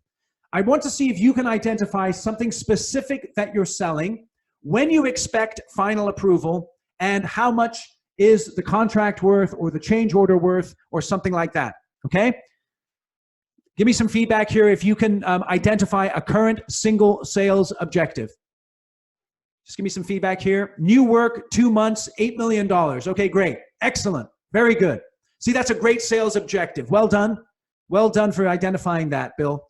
I want to see if you can identify something specific that you're selling, when you expect final approval, and how much is the contract worth or the change order worth or something like that, okay? Give me some feedback here if you can identify a current single sales objective. Just give me some feedback here. New work, 2 months, $8 million. Okay, great. Excellent. Very good. See, that's a great sales objective. Well done. Well done for identifying that, Bill.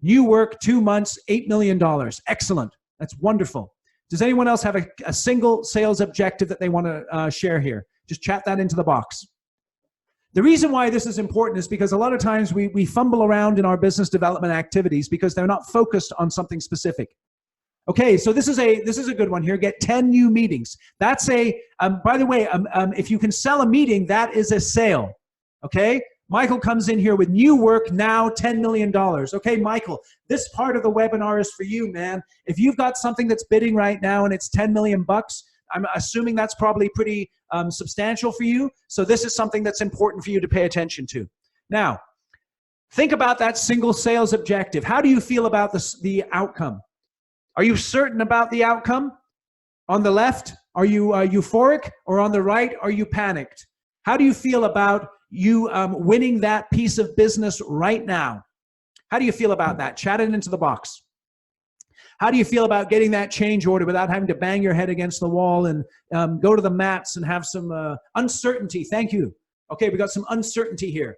New work, 2 months, $8 million. Excellent. That's wonderful. Does anyone else have a single sales objective that they want to share here? Just chat that into the box. The reason why this is important is because a lot of times we fumble around in our business development activities because they're not focused on something specific. Okay, so this is a good one here. Get 10 new meetings. That's by the way, if you can sell a meeting, that is a sale. Okay, Michael comes in here with new work now, $10 million. Okay, Michael, this part of the webinar is for you, man. If you've got something that's bidding right now and it's 10 million bucks, I'm assuming that's probably pretty substantial for you. So this is something that's important for you to pay attention to. Now, think about that single sales objective. How do you feel about the outcome? Are you certain about the outcome? On the left, are you euphoric? Or on the right, are you panicked? How do you feel about you winning that piece of business right now? How do you feel about that? Chat it into the box. How do you feel about getting that change order without having to bang your head against the wall and go to the mats and have some uncertainty? Thank you. Okay, we got some uncertainty here.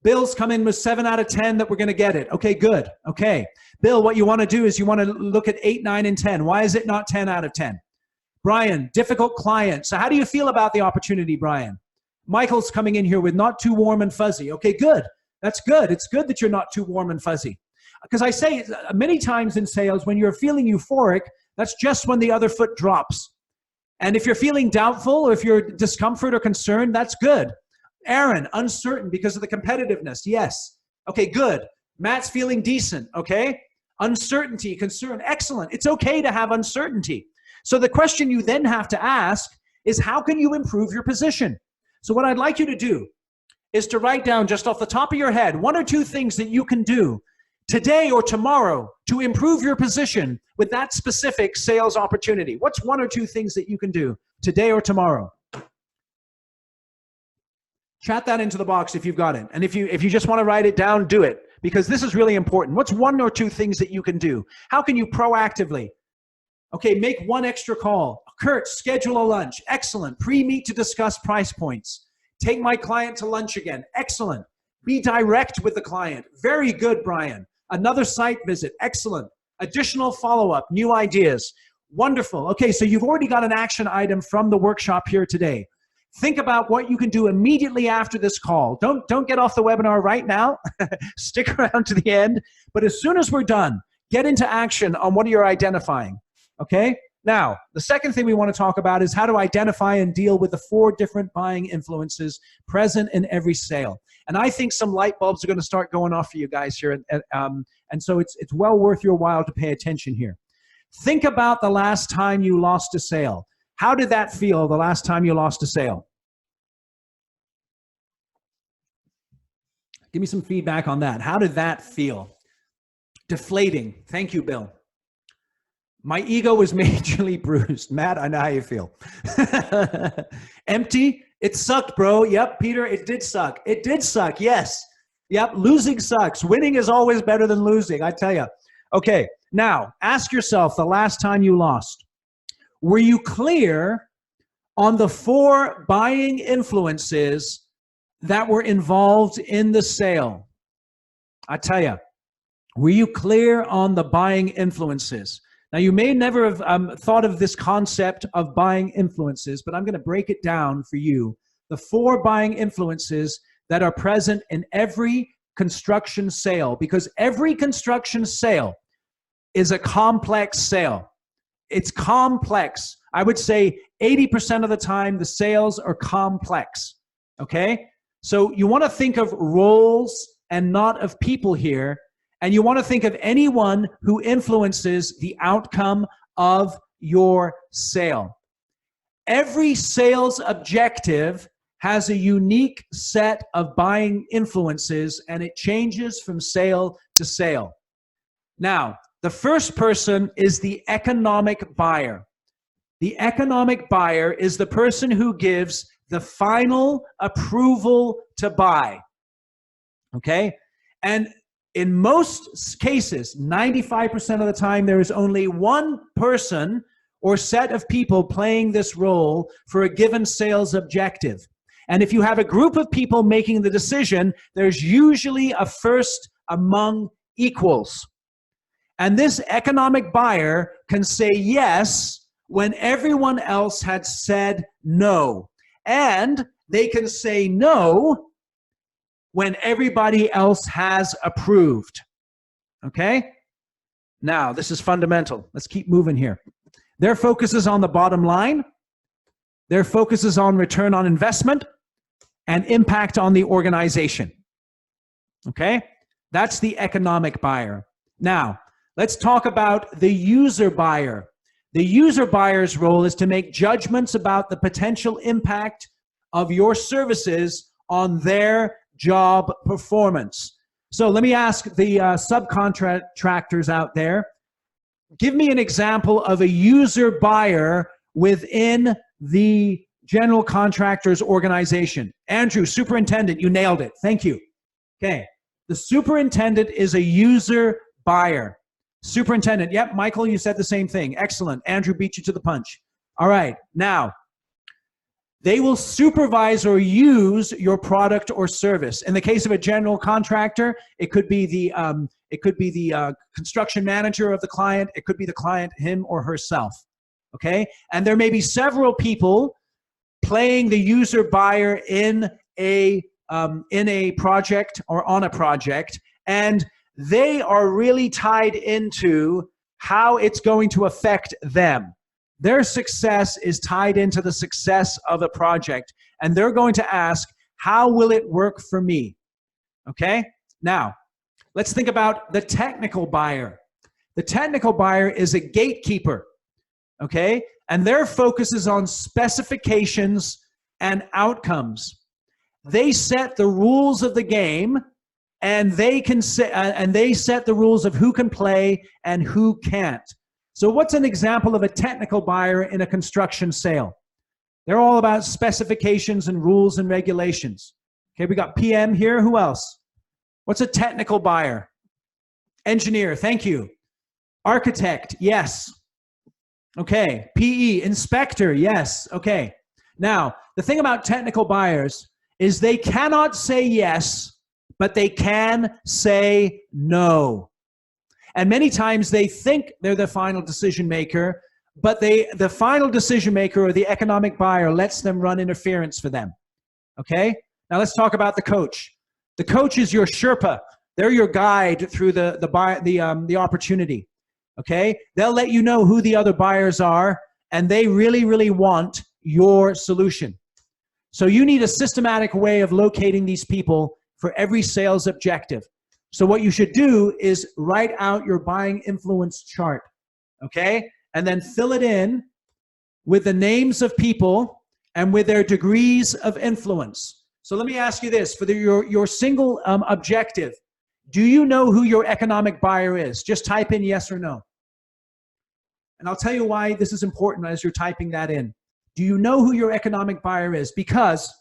Bill's come in with 7 out of 10 that we're going to get it. Okay, good. Okay. Bill, what you want to do is you want to look at 8, 9, and 10. Why is it not 10 out of 10? Brian, difficult client. So how do you feel about the opportunity, Brian? Michael's coming in here with not too warm and fuzzy. Okay, good. That's good. It's good that you're not too warm and fuzzy. Because I say many times in sales, when you're feeling euphoric, that's just when the other foot drops. And if you're feeling doubtful or if you're discomfort or concerned, that's good. Aaron, uncertain because of the competitiveness. Yes. Okay, good. Matt's feeling decent. Okay. Uncertainty, concern. Excellent. It's okay to have uncertainty. So the question you then have to ask is, how can you improve your position? So what I'd like you to do is to write down just off the top of your head 1 or 2 things that you can do today or tomorrow to improve your position with that specific sales opportunity. What's 1 or 2 things that you can do today or tomorrow? Chat that into the box if you've got it. And if you just want to write it down, do it, because this is really important. What's 1 or 2 things that you can do? How can you proactively? Okay, make 1 extra call. Kurt, schedule a lunch. Excellent. Pre-meet to discuss price points. Take my client to lunch again. Excellent. Be direct with the client. Very good, Brian. Another site visit. Excellent. Additional follow-up. New ideas. Wonderful. Okay, so you've already got an action item from the workshop here today. Think about what you can do immediately after this call. Don't get off the webinar right now. Stick around to the end. But as soon as we're done, get into action on what you're identifying. Okay? Now, the second thing we want to talk about is how to identify and deal with the 4 different buying influences present in every sale. And I think some light bulbs are going to start going off for you guys here. And so it's well worth your while to pay attention here. Think about the last time you lost a sale. How did that feel the last time you lost a sale? Give me some feedback on that. How did that feel? Deflating. Thank you, Bill. My ego was majorly bruised. Matt, I know how you feel. Empty. It sucked, bro. Yep, Peter, it did suck. It did suck, yes. Yep, losing sucks. Winning is always better than losing, I tell you. Okay, now, ask yourself the last time you lost. Were you clear on the 4 buying influences that were involved in the sale? I tell you, were you clear on the buying influences? Now, you may never have thought of this concept of buying influences, but I'm going to break it down for you. The 4 buying influences that are present in every construction sale, because every construction sale is a complex sale. It's complex. I would say 80% of the time, the sales are complex, okay? So you want to think of roles and not of people here. And you want to think of anyone who influences the outcome of your sale. Every sales objective has a unique set of buying influences, and it changes from sale to sale. Now, the first person is the economic buyer. The economic buyer is the person who gives the final approval to buy. Okay? And in most cases, 95% of the time, there is only one person or set of people playing this role for a given sales objective. And if you have a group of people making the decision, there's usually a first among equals. And this economic buyer can say yes when everyone else had said no. And they can say no when everybody else has approved. Okay? Now, this is fundamental. Let's keep moving here. Their focus is on the bottom line. Their focus is on return on investment and impact on the organization. Okay? That's the economic buyer. Now, let's talk about the user buyer. The user buyer's role is to make judgments about the potential impact of your services on their job performance. So let me ask the subcontractors out there, give me an example of a user buyer within the general contractor's organization. Andrew, superintendent, you nailed it. Thank you. Okay. The superintendent is a user buyer. Superintendent. Yep. Michael, you said the same thing. Excellent. Andrew beat you to the punch. All right. Now, they will supervise or use your product or service. In the case of a general contractor, it could be the construction manager of the client. It could be the client, him or herself. Okay. And there may be several people playing the user buyer in a project or on a project, and they are really tied into how it's going to affect them. Their success is tied into the success of a project, and they're going to ask, how will it work for me? Okay? Now, let's think about the technical buyer. The technical buyer is a gatekeeper. okay? And their focus is on specifications and outcomes. They set the rules of the game, and they set the rules of who can play and who can't. So what's an example of a technical buyer in a construction sale? They're all about specifications and rules and regulations. Okay, we got PM here. Who else? What's a technical buyer? Engineer, thank you. Architect, yes. Okay, PE, inspector, yes. Okay. Now, the thing about technical buyers is they cannot say yes, but they can say no. And many times they think they're the final decision maker, but the final decision maker or the economic buyer lets them run interference for them. Okay? Now let's talk about the coach. The coach is your Sherpa. They're your guide through the opportunity. Okay? They'll let you know who the other buyers are, and they really, really want your solution. So you need a systematic way of locating these people for every sales objective. So what you should do is write out your buying influence chart, okay? And then fill it in with the names of people and with their degrees of influence. So let me ask you this, for your single objective, do you know who your economic buyer is? Just type in yes or no. And I'll tell you why this is important as you're typing that in. Do you know who your economic buyer is? Because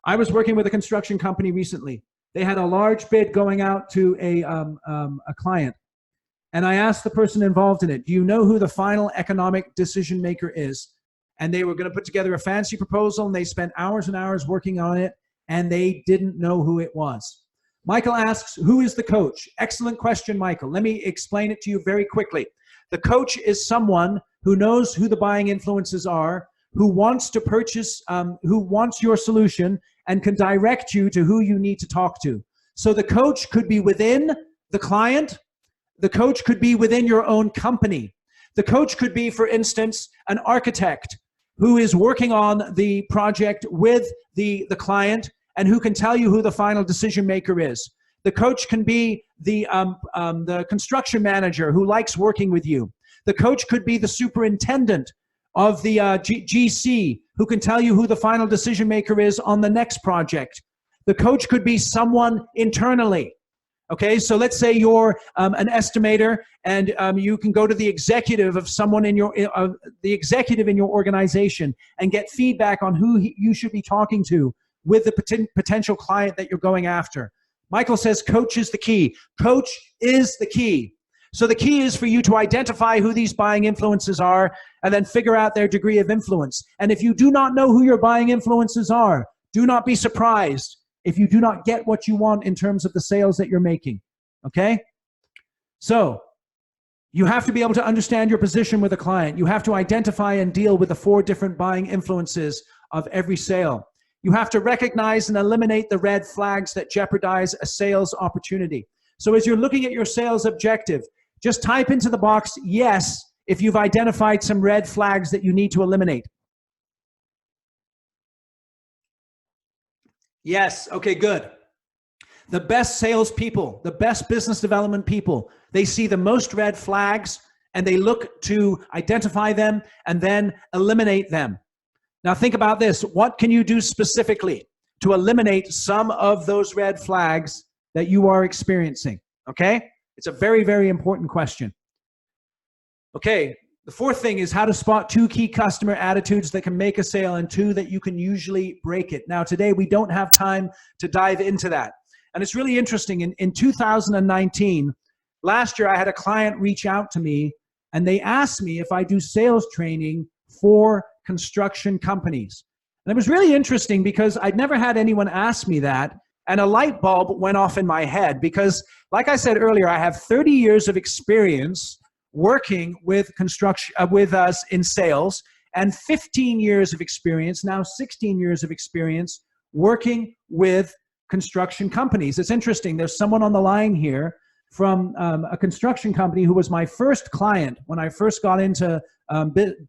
I was working with a construction company recently. They had a large bid going out to a client. And I asked the person involved in it, do you know who the final economic decision maker is? And they were going to put together a fancy proposal, and they spent hours and hours working on it, and they didn't know who it was. Michael asks, who is the coach? Excellent question, Michael. Let me explain it to you very quickly. The coach is someone who knows who the buying influences are, who wants to purchase, who wants your solution, and can direct you to who you need to talk to. So the coach could be within the client. The coach could be within your own company. The coach could be, for instance, an architect who is working on the project with the client and who can tell you who the final decision maker is. The coach can be the construction manager who likes working with you. The coach could be the superintendent of the GC who can tell you who the final decision maker is on the next project. The coach could be someone internally. Okay, so let's say you're an estimator, and you can go to the executive of someone in your executive in your organization and get feedback on who you should be talking to with the potential client that you're going after. Michael says coach is the key. Coach is the key. So the key is for you to identify who these buying influences are and then figure out their degree of influence. And if you do not know who your buying influences are, do not be surprised if you do not get what you want in terms of the sales that you're making, okay? So you have to be able to understand your position with a client. You have to identify and deal with the 4 different buying influences of every sale. You have to recognize and eliminate the red flags that jeopardize a sales opportunity. So as you're looking at your sales objective, just type into the box yes if you've identified some red flags that you need to eliminate. Yes, okay, good. The best salespeople, the best business development people, they see the most red flags and they look to identify them and then eliminate them. Now think about this. What can you do specifically to eliminate some of those red flags that you are experiencing? Okay? It's a very, very important question. Okay, the 4th thing is how to spot 2 key customer attitudes that can make a sale and 2 that you can usually break it. Now today we don't have time to dive into that. And it's really interesting. In 2019, last year I had a client reach out to me and they asked me if I do sales training for construction companies. And it was really interesting because I'd never had anyone ask me that. And a light bulb went off in my head because, like I said earlier, I have 30 years of experience working with construction, with us in sales, and 15 years of experience, now 16 years of experience working with construction companies. It's interesting. There's someone on the line here from a construction company who was my first client when I first got into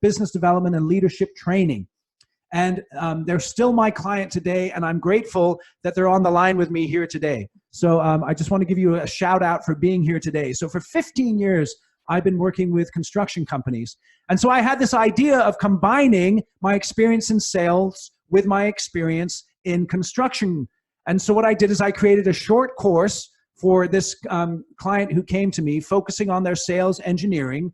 business development and leadership training. And they're still my client today, and I'm grateful that they're on the line with me here today. So I just want to give you a shout out for being here today. So for 15 years, I've been working with construction companies. And so I had this idea of combining my experience in sales with my experience in construction. And so what I did is I created a short course for this client who came to me, focusing on their sales engineering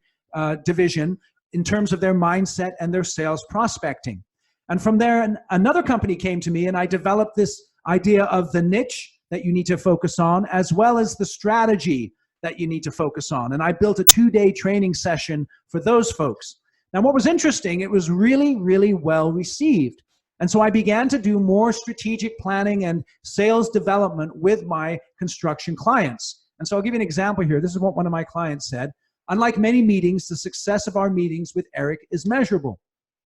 division in terms of their mindset and their sales prospecting. And from there, another company came to me, and I developed this idea of the niche that you need to focus on, as well as the strategy that you need to focus on. And I built a 2-day training session for those folks. Now, what was interesting, it was really, really well received. And so I began to do more strategic planning and sales development with my construction clients. And so I'll give you an example here. This is what one of my clients said. Unlike many meetings, the success of our meetings with Eric is measurable.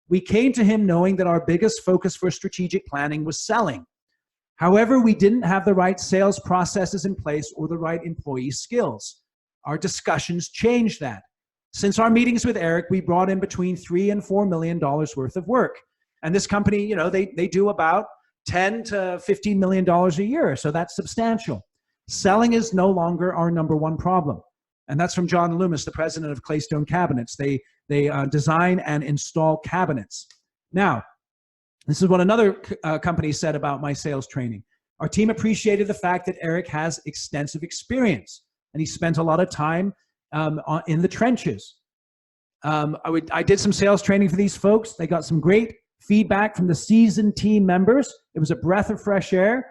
We came to him knowing that our biggest focus for strategic planning was selling. However, we didn't have the right sales processes in place or the right employee skills. Our discussions changed that. Since our meetings with Eric, we brought in between $3 and $4 million worth of work. And this company, you know, they do about $10 to $15 million a year. So that's substantial. Selling is no longer our number one problem. And that's from John Loomis, the president of Claystone Cabinets. They design and install cabinets. Now, this is what another company said about my sales training. Our team appreciated the fact that Eric has extensive experience, and he spent a lot of time in the trenches. I did some sales training for these folks. They got some great feedback from the seasoned team members. It was a breath of fresh air.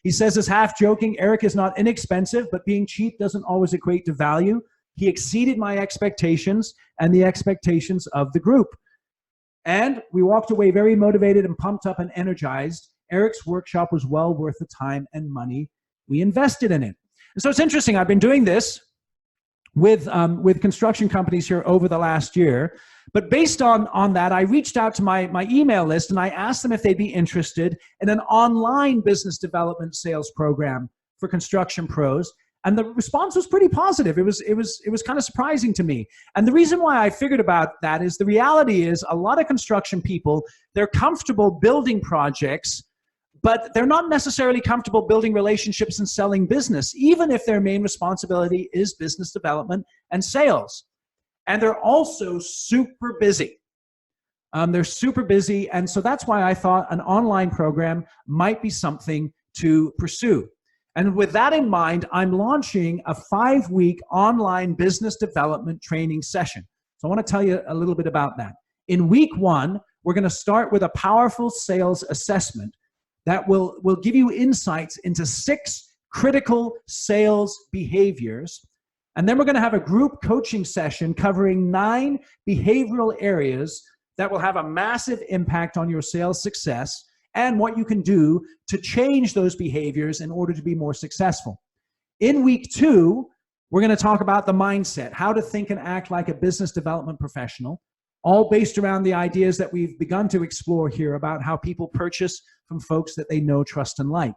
He says this half joking, Eric is not inexpensive, but being cheap doesn't always equate to value. He exceeded my expectations and the expectations of the group. And we walked away very motivated and pumped up and energized. Eric's workshop was well worth the time and money we invested in it. And so it's interesting. I've been doing this with construction companies here over the last year. But based on that, I reached out to my email list and I asked them if they'd be interested in an online business development sales program for construction pros. And the response was pretty positive. It was kind of surprising to me. And the reason why I figured about that is the reality is a lot of construction people, they're comfortable building projects, but they're not necessarily comfortable building relationships and selling business, even if their main responsibility is business development and sales. And they're also super busy. They're super busy. And so that's why I thought an online program might be something to pursue. And with that in mind, I'm launching a 5-week online business development training session. So I want to tell you a little bit about that. In week 1, we're going to start with a powerful sales assessment that will give you insights into 6 critical sales behaviors. And then we're going to have a group coaching session covering 9 behavioral areas that will have a massive impact on your sales success and what you can do to change those behaviors in order to be more successful. In week 2, we're going to talk about the mindset, how to think and act like a business development professional, all based around the ideas that we've begun to explore here about how people purchase from folks that they know, trust, and like.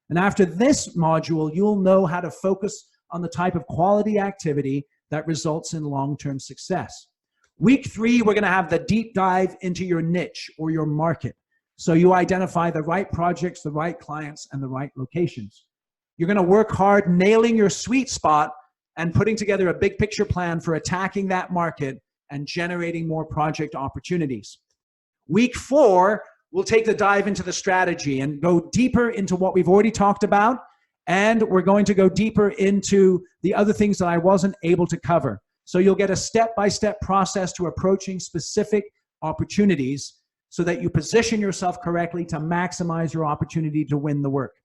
And after this module, you'll know how to focus on the type of quality activity that results in long-term success. Week 3, we're going to have the deep dive into your niche or your market. So you identify the right projects, the right clients, and the right locations. You're going to work hard nailing your sweet spot and putting together a big picture plan for attacking that market and generating more project opportunities. Week 4, we'll take the dive into the strategy and go deeper into what we've already talked about. And we're going to go deeper into the other things that I wasn't able to cover. So you'll get a step-by-step process to approaching specific opportunities so that you position yourself correctly to maximize your opportunity to win the work.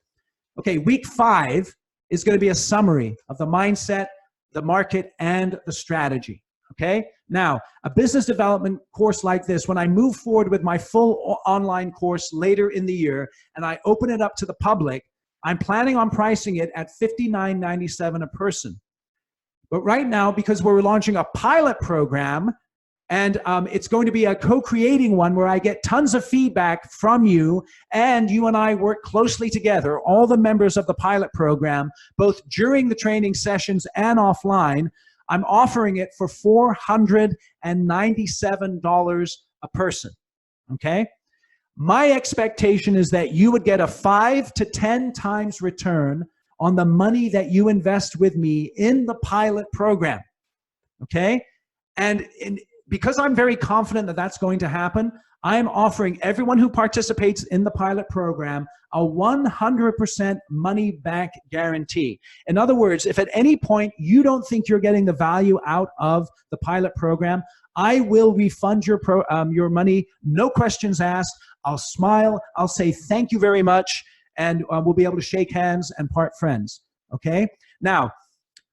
Okay, week 5 is going to be a summary of the mindset, the market, and the strategy. Okay, now a business development course like this, when I move forward with my full online course later in the year and I open it up to the public, I'm planning on pricing it at $59.97 a person. But right now, because we're launching a pilot program, and it's going to be a co-creating one where I get tons of feedback from you, and you and I work closely together, all the members of the pilot program, both during the training sessions and offline. I'm offering it for $497 a person, okay? My expectation is that you would get a 5 to 10 times return on the money that you invest with me in the pilot program. Okay? And because I'm very confident that that's going to happen, I'm offering everyone who participates in the pilot program a 100% money back guarantee. In other words, if at any point you don't think you're getting the value out of the pilot program, I will refund your money, no questions asked. I'll smile, I'll say thank you very much, and we'll be able to shake hands and part friends, okay? Now,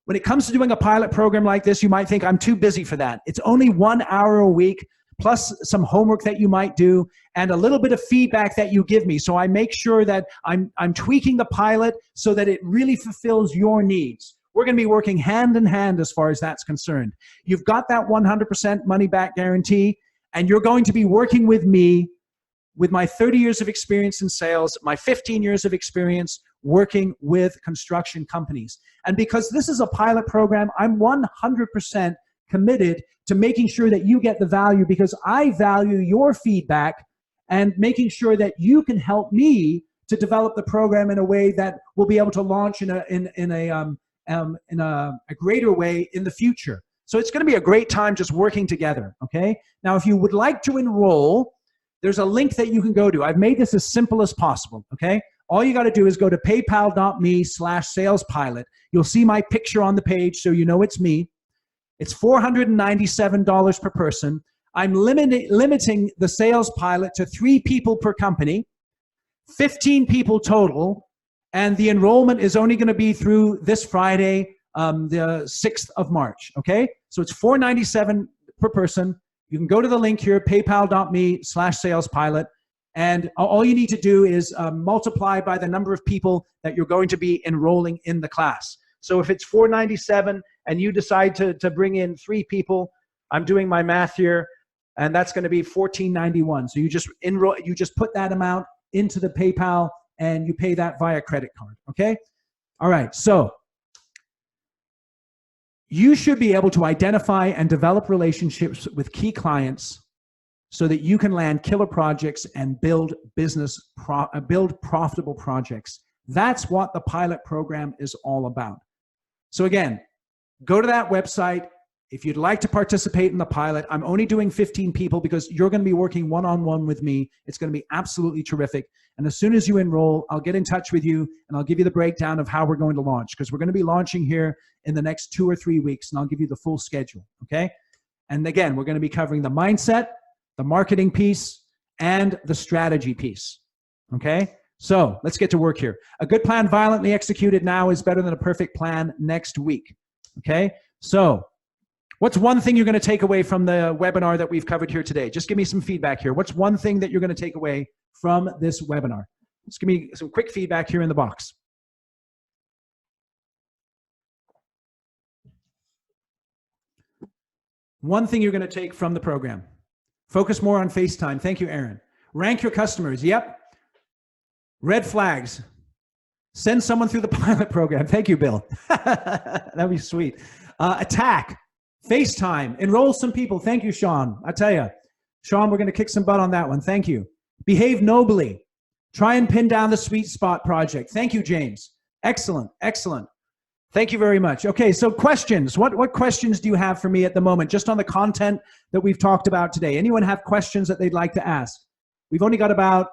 when it comes to doing a pilot program like this, you might think I'm too busy for that. It's only 1 hour a week, plus some homework that you might do, and a little bit of feedback that you give me. So I make sure that I'm tweaking the pilot so that it really fulfills your needs. We're going to be working hand in hand as far as that's concerned. You've got that 100% money back guarantee, and you're going to be working with me with my 30 years of experience in sales, my 15 years of experience working with construction companies. And because this is a pilot program, I'm 100% committed to making sure that you get the value, because I value your feedback and making sure that you can help me to develop the program in a way that we'll be able to launch in a greater way in the future. So it's going to be a great time just working together, okay? Now, if you would like to enroll, there's a link that you can go to. I've made this as simple as possible, okay? All you got to do is go to paypal.me/salespilot. You'll see my picture on the page so you know it's me. It's $497 per person. I'm limiting the sales pilot to 3 people per company, 15 people total, and the enrollment is only going to be through this Friday, the 6th of March, okay? So it's $497 per person. You can go to the link here, paypal.me/salespilot, and all you need to do is multiply by the number of people that you're going to be enrolling in the class. So if it's $497 and you decide to bring in 3 people, I'm doing my math here, and that's going to be $1491. So you just enroll, you just put that amount into the PayPal and you pay that via credit card, okay? All right, so you should be able to identify and develop relationships with key clients so that you can land killer projects and build profitable projects. That's what the pilot program is all about. So again, go to that website. If you'd like to participate in the pilot, I'm only doing 15 people because you're going to be working one-on-one with me. It's going to be absolutely terrific. And as soon as you enroll, I'll get in touch with you and I'll give you the breakdown of how we're going to launch, because we're going to be launching here in the next 2 or 3 weeks, and I'll give you the full schedule, okay? And again, we're going to be covering the mindset, the marketing piece, and the strategy piece, okay? So let's get to work here. A good plan violently executed now is better than a perfect plan next week, okay? So what's one thing you're going to take away from the webinar that we've covered here today? Just give me some feedback here. What's one thing that you're going to take away from this webinar? Just give me some quick feedback here in the box. One thing you're going to take from the program. Focus more on FaceTime. Thank you, Aaron. Rank your customers. Yep. Red flags. Send someone through the pilot program. Thank you, Bill. That'd be sweet. Attack. FaceTime. Enroll some people. Thank you, Sean. I tell you, Sean, we're going to kick some butt on that one. Thank you. Behave nobly. Try and pin down the sweet spot project. Thank you, James. Excellent. Excellent. Thank you very much. Okay, so questions. What questions do you have for me at the moment, just on the content that we've talked about today? Anyone have questions that they'd like to ask? We've only got about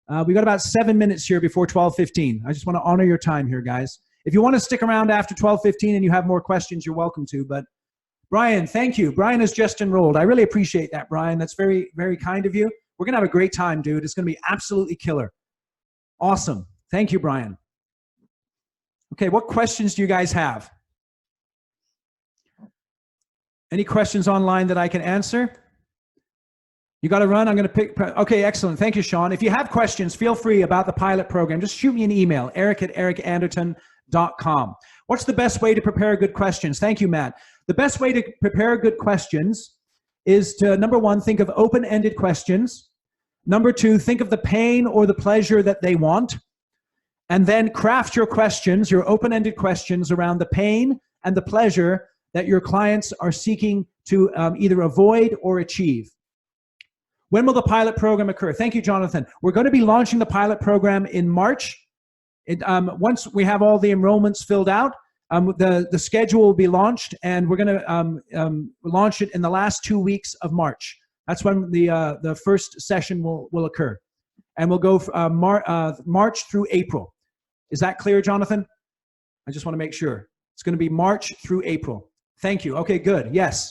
7 minutes here before 12:15. I just want to honor your time here, guys. If you want to stick around after 12:15 and you have more questions, you're welcome to. But Brian, thank you. Brian has just enrolled. I really appreciate that, Brian. That's very, very kind of you. We're going to have a great time, dude. It's going to be absolutely killer. Awesome. Thank you, Brian. Okay, what questions do you guys have? Any questions online that I can answer? You got to run? I'm going to pick. Okay, excellent. Thank you, Sean. If you have questions, feel free about the pilot program. Just shoot me an email, eric@ericanderton.com. What's the best way to prepare good questions? Thank you, Matt. The best way to prepare good questions is to, number one, think of open-ended questions. Number two, think of the pain or the pleasure that they want. And then craft your questions, your open-ended questions, around the pain and the pleasure that your clients are seeking to either avoid or achieve. When will the pilot program occur? Thank you, Jonathan. We're going to be launching the pilot program in March. Once we have all the enrollments filled out, the schedule will be launched, and we're going to launch it in the last 2 weeks of March. That's when the first session will occur, and we'll go March through April. Is that clear, Jonathan? I just want to make sure. It's going to be March through April. Thank you. Okay, good. Yes.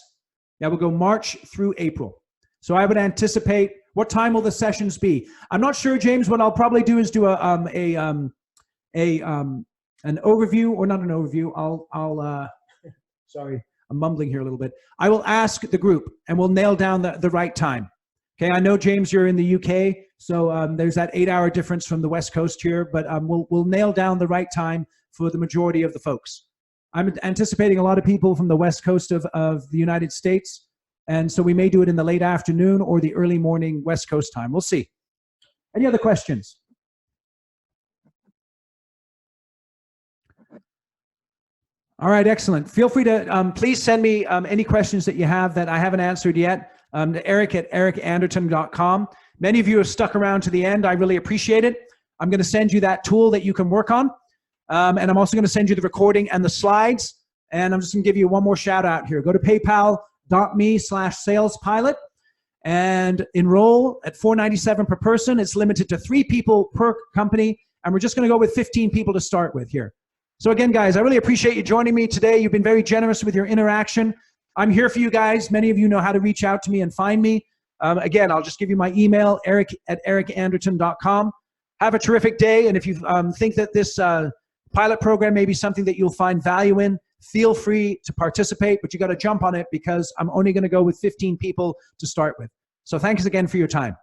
Yeah, we'll go March through April. So I would anticipate, what time will the sessions be? I'm not sure, James. What I'll probably do is do an overview, or not an overview. I'll sorry, I'm mumbling here a little bit. I will ask the group, and we'll nail down the right time. Okay, I know, James, you're in the UK, so there's that 8-hour difference from the West Coast here, but we'll nail down the right time for the majority of the folks. I'm anticipating a lot of people from the West Coast of the United States, and so we may do it in the late afternoon or the early morning West Coast time. We'll see. Any other questions? All right, excellent. Feel free to please send me any questions that you have that I haven't answered yet to eric@ericanderton.com. Many of you have stuck around to the end. I really appreciate it. I'm going to send you that tool that you can work on. And I'm also going to send you the recording and the slides. And I'm just going to give you one more shout out here. Go to paypal.me/salespilot and enroll at $4.97 per person. It's limited to 3 people per company. And we're just going to go with 15 people to start with here. So again, guys, I really appreciate you joining me today. You've been very generous with your interaction. I'm here for you guys. Many of you know how to reach out to me and find me. Again, I'll just give you my email, eric@ericanderton.com. Have a terrific day. And if you think that this pilot program may be something that you'll find value in, feel free to participate, but you got to jump on it because I'm only going to go with 15 people to start with. So thanks again for your time.